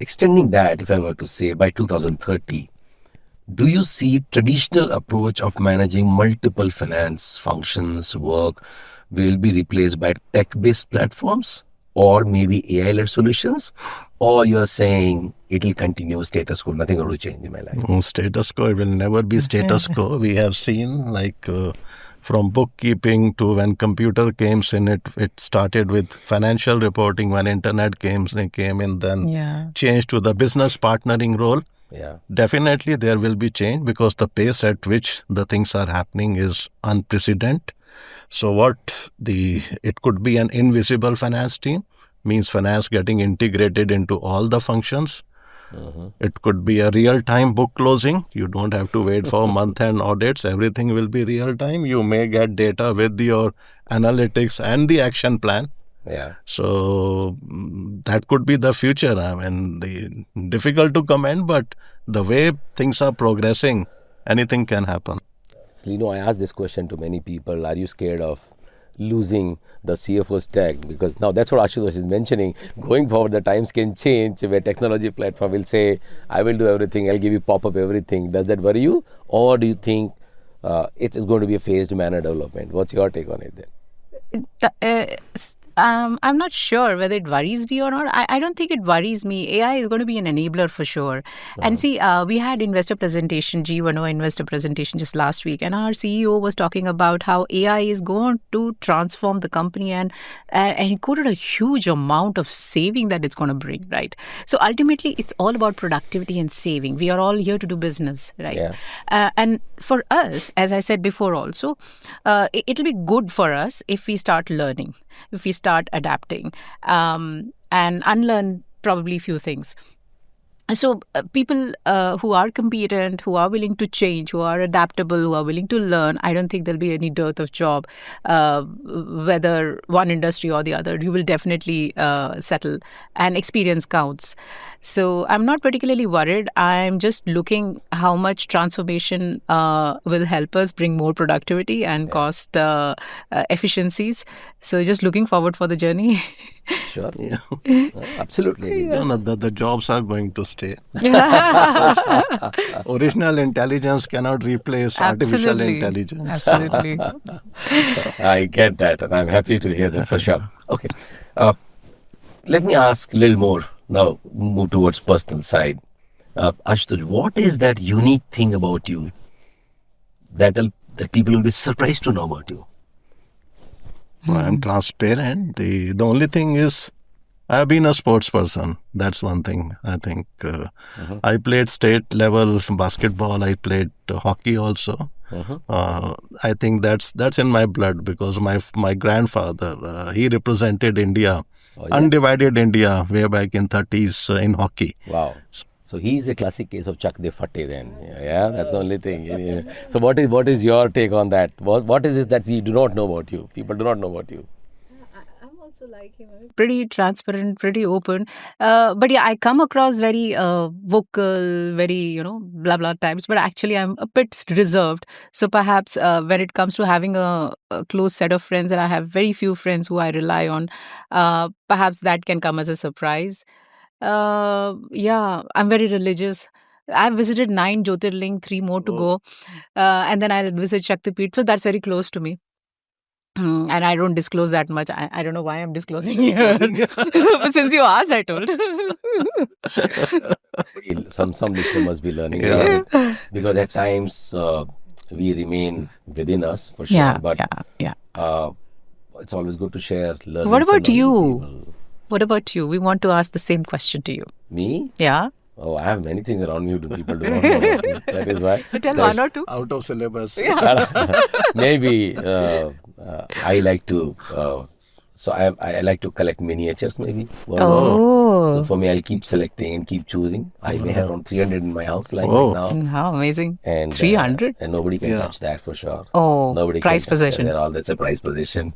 Extending that, if I were to say by 2030, do you see traditional approach of managing multiple finance functions work will be replaced by tech-based platforms or maybe AI-led solutions? Or you're saying it will continue status quo, nothing will change in my life? Status quo will never be status quo. We have seen from bookkeeping to when computer came in, it started with financial reporting. When internet came in, then changed to the business partnering role. Yeah. Definitely there will be change because the pace at which the things are happening is unprecedented. So it could be an invisible finance team, means finance getting integrated into all the functions. It could be a real-time book closing. You don't have to wait for month-end audits. Everything will be real-time. You may get data with your analytics and the action plan. Yeah. So that could be the future. I mean, difficult to comment, but the way things are progressing, anything can happen. I asked this question to many people. Are you scared of losing the CFO's tag? Because now that's what Ashutosh is mentioning. Going forward, the times can change where technology platform will say, I will do everything, I'll give you pop-up everything. Does that worry you? Or do you think it is going to be a phased manner development? What's your take on it then? I'm not sure whether it worries me or not. I don't think it worries me. AI is going to be an enabler for sure. And see, we had investor presentation, G10 investor presentation just last week, and our CEO was talking about how AI is going to transform the company, and he quoted a huge amount of saving that it's going to bring, right? So ultimately, it's all about productivity and saving. We are all here to do business, right? Yeah. And for us, as I said before, also, it'll be good for us if we start learning, if we start adapting, and unlearn probably few things. So people who are competent, who are willing to change, who are adaptable, who are willing to learn, I don't think there'll be any dearth of job, whether one industry or the other. You will definitely settle, and experience counts. So I'm not particularly worried. I'm just looking how much transformation will help us bring more productivity and cost efficiencies. So just looking forward for the journey. Sure. Yeah. Absolutely. No, no, the jobs are going to stay. Yeah. Original intelligence cannot replace artificial Absolutely. intelligence. Absolutely. I get that, and I'm happy to hear that for sure. Okay. Let me ask a little more now, move towards personal side. Ashutosh, what is that unique thing about you that people will be surprised to know about you? I'm transparent. The only thing is, I've been a sports person. That's one thing. I think I played state level basketball. I played hockey also. I think that's in my blood because my grandfather he represented India, Oh, yeah? undivided India, way back in 30s in hockey. Wow. So he's a classic case of Chak de Fatte then. Yeah, that's the only thing. So what is your take on that? What is it that we do not know about you? People do not know about you. I'm also like him. Pretty transparent, pretty open. But yeah, I come across very vocal, very, blah, blah types. But actually, I'm a bit reserved. So perhaps when it comes to having a close set of friends, and I have very few friends who I rely on, perhaps that can come as a surprise. Yeah, I'm very religious. I've visited 9 Jyotirling, 3 more to go. And then I'll visit Shaktipeeth. So that's very close to me. And I don't disclose that much. I don't know why I'm disclosing here. But since you asked, I told. Some listener must be learning a lot because at times we remain within us for sure. Yeah, But yeah. it's always good to share learning. What about you? What about you? We want to ask the same question to you. Me? Yeah. Oh, I have many things around me that people do not know about me. That is why. Tell one or two. Out of syllabus. Maybe I like to. So I like to collect miniatures. Maybe. So for me, I'll keep selecting and keep choosing. I may have around 300 in my house lying right now. How amazing. And 300? And nobody can touch that for sure. Oh, Nobody prize can touch possession. that at all. That's a prize possession.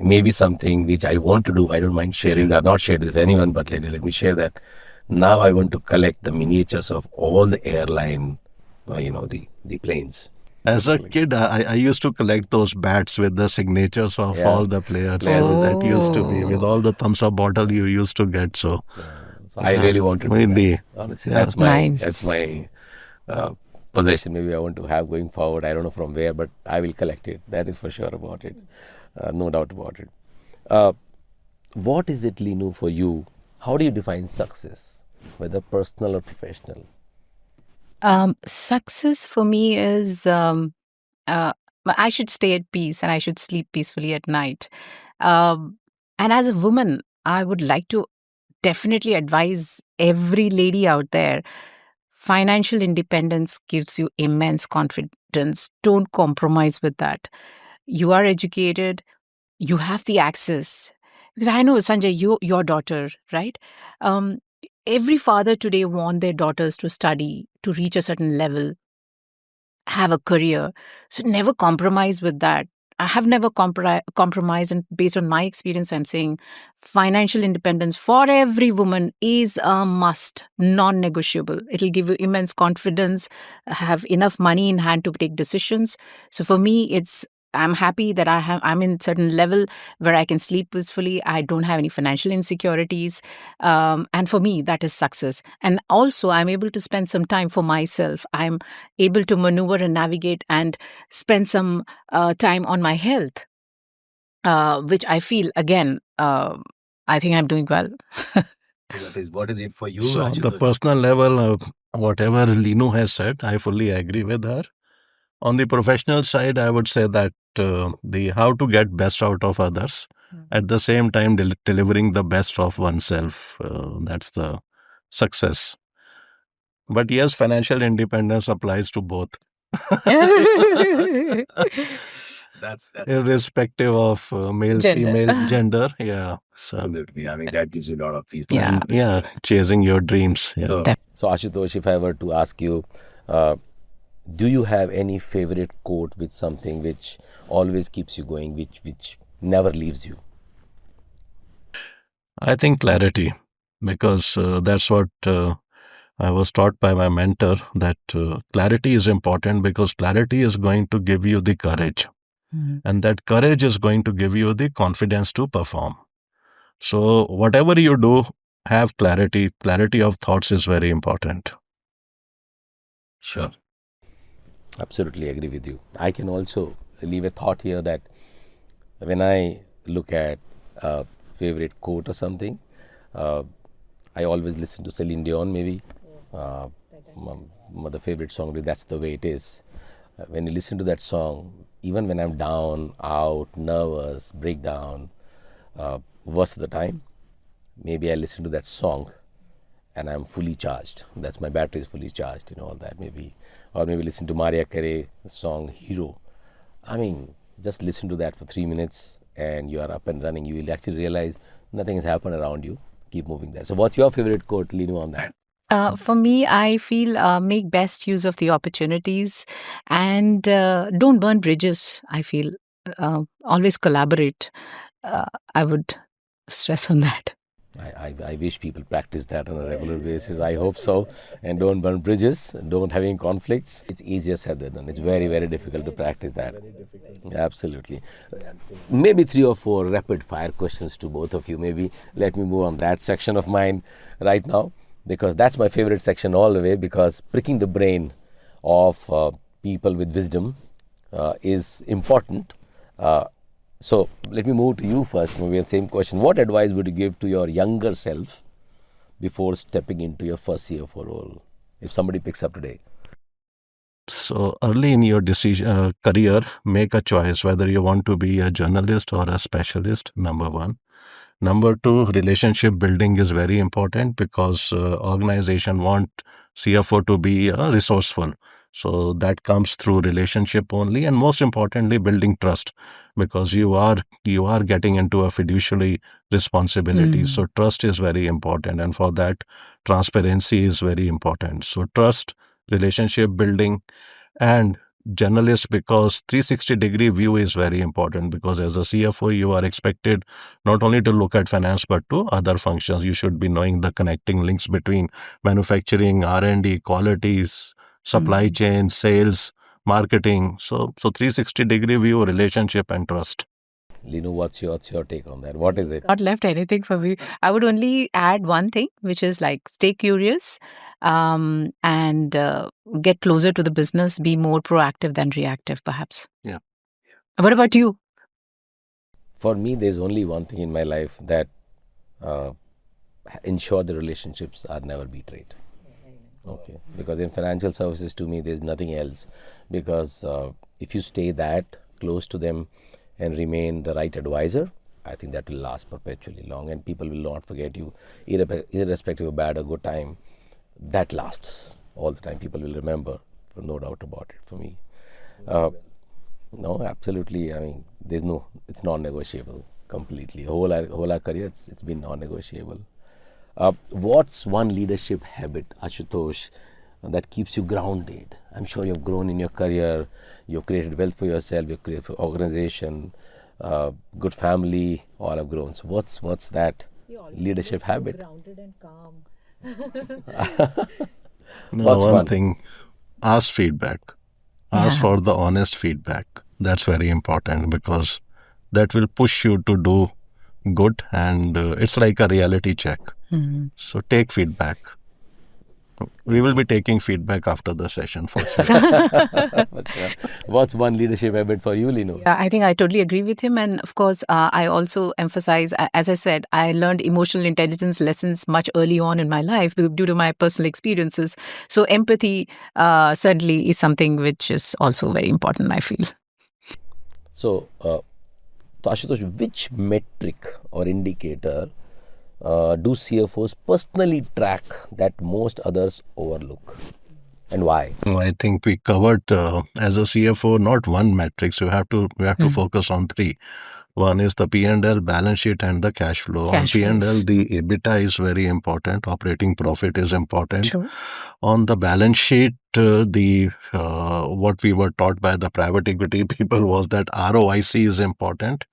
Maybe something which I want to do. I don't mind sharing that. Not share this with anyone, but let me share that. Now I want to collect the miniatures of all the airline, the planes. As a kid, I used to collect those bats with the signatures of all the players. That used to be with all the thumbs up bottle you used to get. So, So I really want to do that. Honestly, that's my possession. Maybe I want to have going forward. I don't know from where, but I will collect it. That is for sure about it. No doubt about it. What is it, Linu, for you? How do you define success, whether personal or professional? Success for me is I should stay at peace and I should sleep peacefully at night. And as a woman, I would like to definitely advise every lady out there, financial independence gives you immense confidence. Don't compromise with that. You are educated, you have the access. Because I know, Sanjay, your daughter, right? Um, every father today want their daughters to study, to reach a certain level, have a career. So never compromise with that. I have never compromised, and based on my experience, I'm saying financial independence for every woman is a must, non-negotiable. It'll give you immense confidence, have enough money in hand to take decisions. So for me, I'm happy that I'm in certain level where I can sleep peacefully. I don't have any financial insecurities, and for me, that is success. And also, I'm able to spend some time for myself. I'm able to maneuver and navigate and spend some time on my health. which I feel, again, I think I'm doing well. What is it for you, So, on the Ashutosh? personal level, whatever Linu has said, I fully agree with her. On the professional side, I would say that the how to get best out of others, at the same time delivering the best of oneself. That's the success. But yes, financial independence applies to both. That's Irrespective of male, Gender. female, gender. Yeah. So, absolutely. I mean, that gives you a lot of peace. Yeah. and yeah, chasing your dreams. Yeah. So Ashutosh, if I were to ask you, uh, do you have any favorite quote with something which always keeps you going, which never leaves you? I think clarity, because that's what I was taught by my mentor, that clarity is important because clarity is going to give you the courage, and that courage is going to give you the confidence to perform. So, whatever you do, have clarity. Clarity of thoughts is very important. Sure. Absolutely agree with you. I can also leave a thought here that when I look at a favorite quote or something, uh, I always listen to Celine Dion, maybe. Uh, the favorite song, That's the Way It Is. When you listen to that song, even when I'm down, out, nervous, breakdown, worst of the time, maybe I listen to that song and I'm fully charged. That's my battery is fully charged, all that maybe. Or maybe listen to Mariah Carey song Hero. I mean, just listen to that for 3 minutes and you are up and running. You will actually realize nothing has happened around you. Keep moving there. So, what's your favorite quote, Linu, on that? For me, I feel make best use of the opportunities and don't burn bridges. I feel always collaborate. I would stress on that. I wish people practice that on a regular basis. I hope so. And don't burn bridges, don't have any conflicts. It's easier said than done. It's very, very difficult to practice that. Absolutely. Maybe 3 or 4 rapid fire questions to both of you. Maybe let me move on that section of mine right now, because that's my favorite section all the way, because pricking the brain of people with wisdom is important. So let me move to you first. Maybe the same question. What advice would you give to your younger self before stepping into your first CFO role? If somebody picks up today. So, early in your career, make a choice whether you want to be a journalist or a specialist, number one. Number two, relationship building is very important because organization want CFO to be resourceful. So that comes through relationship only, and most importantly, building trust, because you are getting into a fiduciary responsibility. So trust is very important, and for that, transparency is very important. So trust, relationship building, and journalist, because 360-degree view is very important, because as a CFO you are expected not only to look at finance but to other functions. You should be knowing the connecting links between manufacturing, R&D, qualities, supply chain, sales, marketing. So 360-degree view, relationship, and trust. Linu, what's your take on that? What is it? Not left anything for me. I would only add one thing, which is like stay curious and get closer to the business, be more proactive than reactive, perhaps. Yeah. What about you? For me, there's only one thing in my life that uh, ensure the relationships are never betrayed. Okay, because in financial services, to me, there's nothing else. Because if you stay that close to them and remain the right advisor, I think that will last perpetually long, and people will not forget you, irrespective of bad or good time. That lasts all the time. People will remember, for no doubt about it. For me, no, absolutely. I mean, it's non-negotiable completely. Whole our career, it's been non-negotiable. What's one leadership habit, Ashutosh, that keeps you grounded? I'm sure you've grown in your career, you've created wealth for yourself, you've created for organization, good family, all have grown. So what's that leadership habit? Grounded and calm. No, What's one one? thing, ask feedback. Ask Yeah. for the honest feedback. That's very important, because that will push you to do good, and it's like a reality check. So take feedback. We will be taking feedback after the session for sure. But, what's one leadership habit for you, Linu? Yeah, I think I totally agree with him. And of course, I also emphasize, as I said, I learned emotional intelligence lessons much early on in my life due to my personal experiences. So empathy certainly is something which is also very important, I feel. So, Ashutosh, which metric or indicator do CFOs personally track that most others overlook, and why? I think we covered as a CFO not one metrics. We have to focus on three. One is the P&L, balance sheet, and the cash flow. On Cash P&L, flows. the EBITDA is very important. Operating profit is important. True. On the balance sheet, the what we were taught by the private equity people was that ROIC is important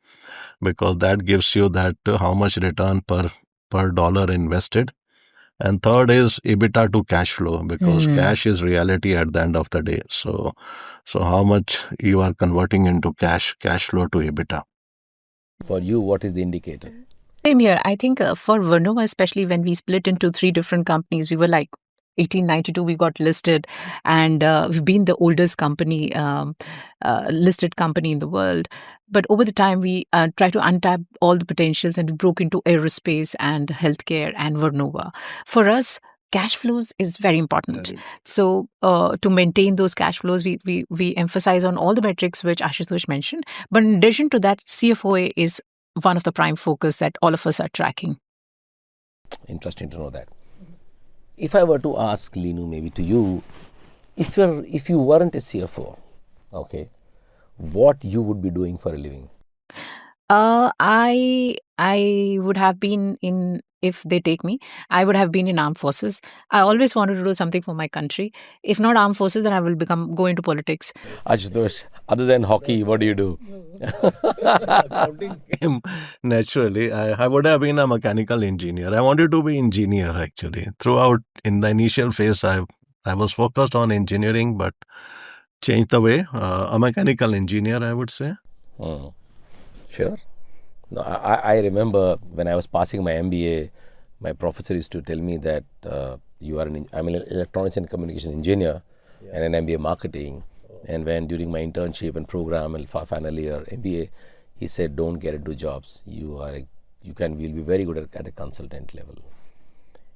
because that gives you that how much return per dollar invested. And third is EBITDA to cash flow because cash is reality at the end of the day. So how much you are converting into cash flow to EBITDA. For you, what is the indicator? Same here. I think for Vernova, especially when we split into three different companies, we were like 1892 we got listed, and we've been the oldest company, listed company in the world. But over the time, we try to untap all the potentials, and we broke into aerospace and healthcare and Vernova. For us, cash flows is very important. So to maintain those cash flows, we emphasize on all the metrics which Ashutosh mentioned. But in addition to that, CFOA is one of the prime focus that all of us are tracking. Interesting to know that. If I were to ask Linu, maybe to you, if you weren't a CFO, okay, what you would be doing for a living? I would have been in, if they take me, I would have been in armed forces. I always wanted to do something for my country. If not armed forces, then I will go into politics. Ashutosh, other than hockey, what do you do? Naturally, I would have been a mechanical engineer. I wanted to be engineer actually. Throughout in the initial phase, I was focused on engineering, but changed the way. A mechanical engineer, I would say. Sure. No, I remember when I was passing my MBA, my professor used to tell me that I'm an electronics and communication engineer and an MBA marketing. And when during my internship and program and final year MBA, he said, don't get into jobs. You'll be very good at a consultant level.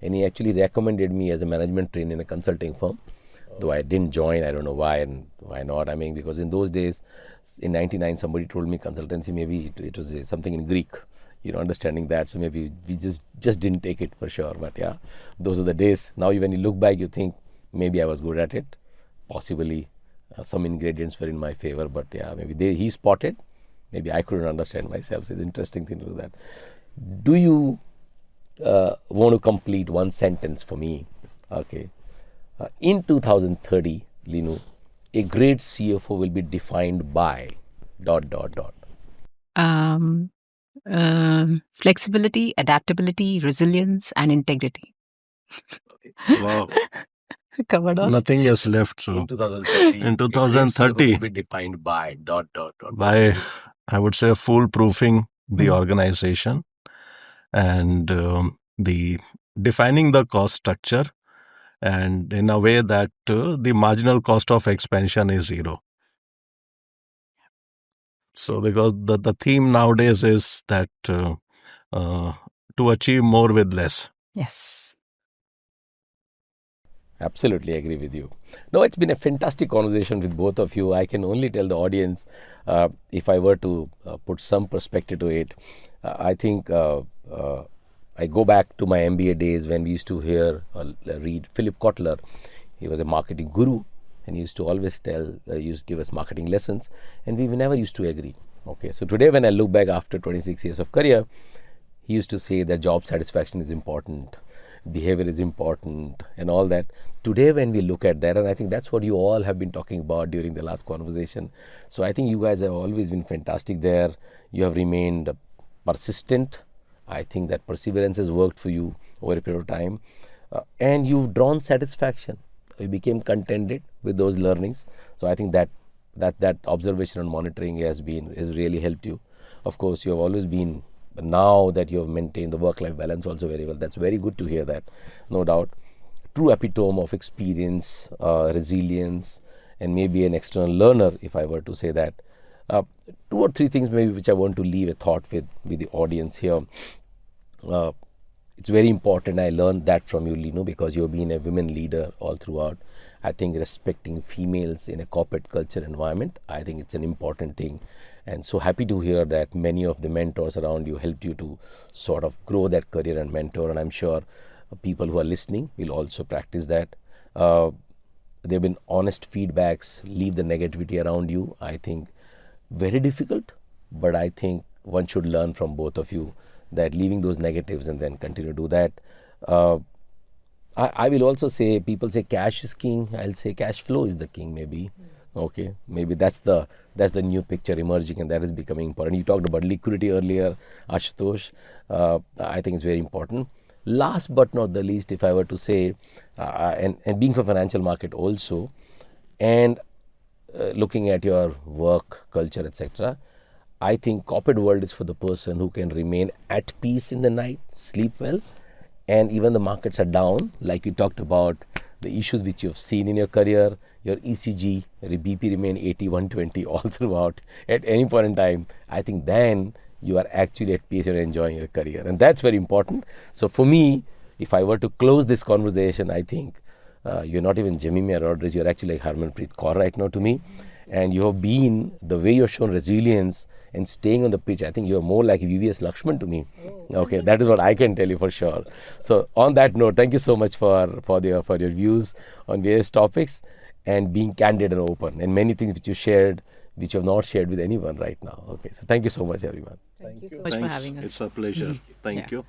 And he actually recommended me as a management trainee in a consulting firm. Though I didn't join, I don't know why and why not. I mean, because in those days, in 99, somebody told me consultancy, maybe it was something in Greek, understanding that. So maybe we just didn't take it for sure. But yeah, those are the days. Now, when you look back, you think maybe I was good at it. Possibly some ingredients were in my favor. But yeah, maybe he spotted. Maybe I couldn't understand myself. So it's an interesting thing to do that. Do you want to complete one sentence for me? Okay. In 2030, Linu, a great CFO will be defined by ... Flexibility, adaptability, resilience, and integrity. Wow. Covered all. Nothing is left. So In 2030, in 2030 will be defined by ... by, I would say, foolproofing the organization and the defining the cost structure, and in a way that the marginal cost of expansion is zero. So because the theme nowadays is that to achieve more with less. Yes. Absolutely agree with you. No, it's been a fantastic conversation with both of you. I can only tell the audience, if I were to put some perspective to it, I think I go back to my MBA days when we used to read Philip Kotler. He was a marketing guru, and he used to always give us marketing lessons, and we never used to agree. Okay, so today when I look back after 26 years of career, he used to say that job satisfaction is important, behavior is important, and all that. Today when we look at that, and I think that's what you all have been talking about during the last conversation. So I think you guys have always been fantastic there. You have remained persistent. I think that perseverance has worked for you over a period of time, and you've drawn satisfaction. You became contented with those learnings. So I think that observation and monitoring has really helped you. Of course, you have always been, now that you have maintained the work-life balance also very well. That's very good to hear that, no doubt. true epitome of experience, resilience, and maybe an external learner, if I were to say that. Two or three things maybe which I want to leave a thought with the audience here. It's very important. I learned that from you, Linu, because you've been a women leader all throughout. I think respecting females in a corporate culture environment, I think it's an important thing. And so happy to hear that many of the mentors around you helped you to sort of grow that career and mentor. And I'm sure people who are listening will also practice that. There have been honest feedbacks, leave the negativity around you. I think very difficult, but I think one should learn from both of you that leaving those negatives and then continue to do that. I will also say, people say cash is king. I'll say cash flow is the king, maybe. Okay, maybe that's the new picture emerging, and that is becoming important. You talked about liquidity earlier, Ashutosh. I think it's very important. Last but not the least, if I were to say, and being from financial market also, and looking at your work culture, etc., I think corporate world is for the person who can remain at peace in the night, sleep well, and even the markets are down, like you talked about the issues which you've seen in your career, your ECG, your BP remain 80, 120 all throughout at any point in time. I think then you are actually at peace and enjoying your career, and that's very important. So for me, if I were to close this conversation, I think you're not even Jemimah Rodriguez, you're actually like Harmanpreet Kaur right now to me. And you have been, the way you've shown resilience and staying on the pitch, I think you're more like VVS Lakshman to me. Okay, that is what I can tell you for sure. So on that note, thank you so much for your views on various topics and being candid and open, and many things which you shared, which you have not shared with anyone right now. Okay, so thank you so much, everyone. Thank you so much for having us. It's a pleasure. Thank you.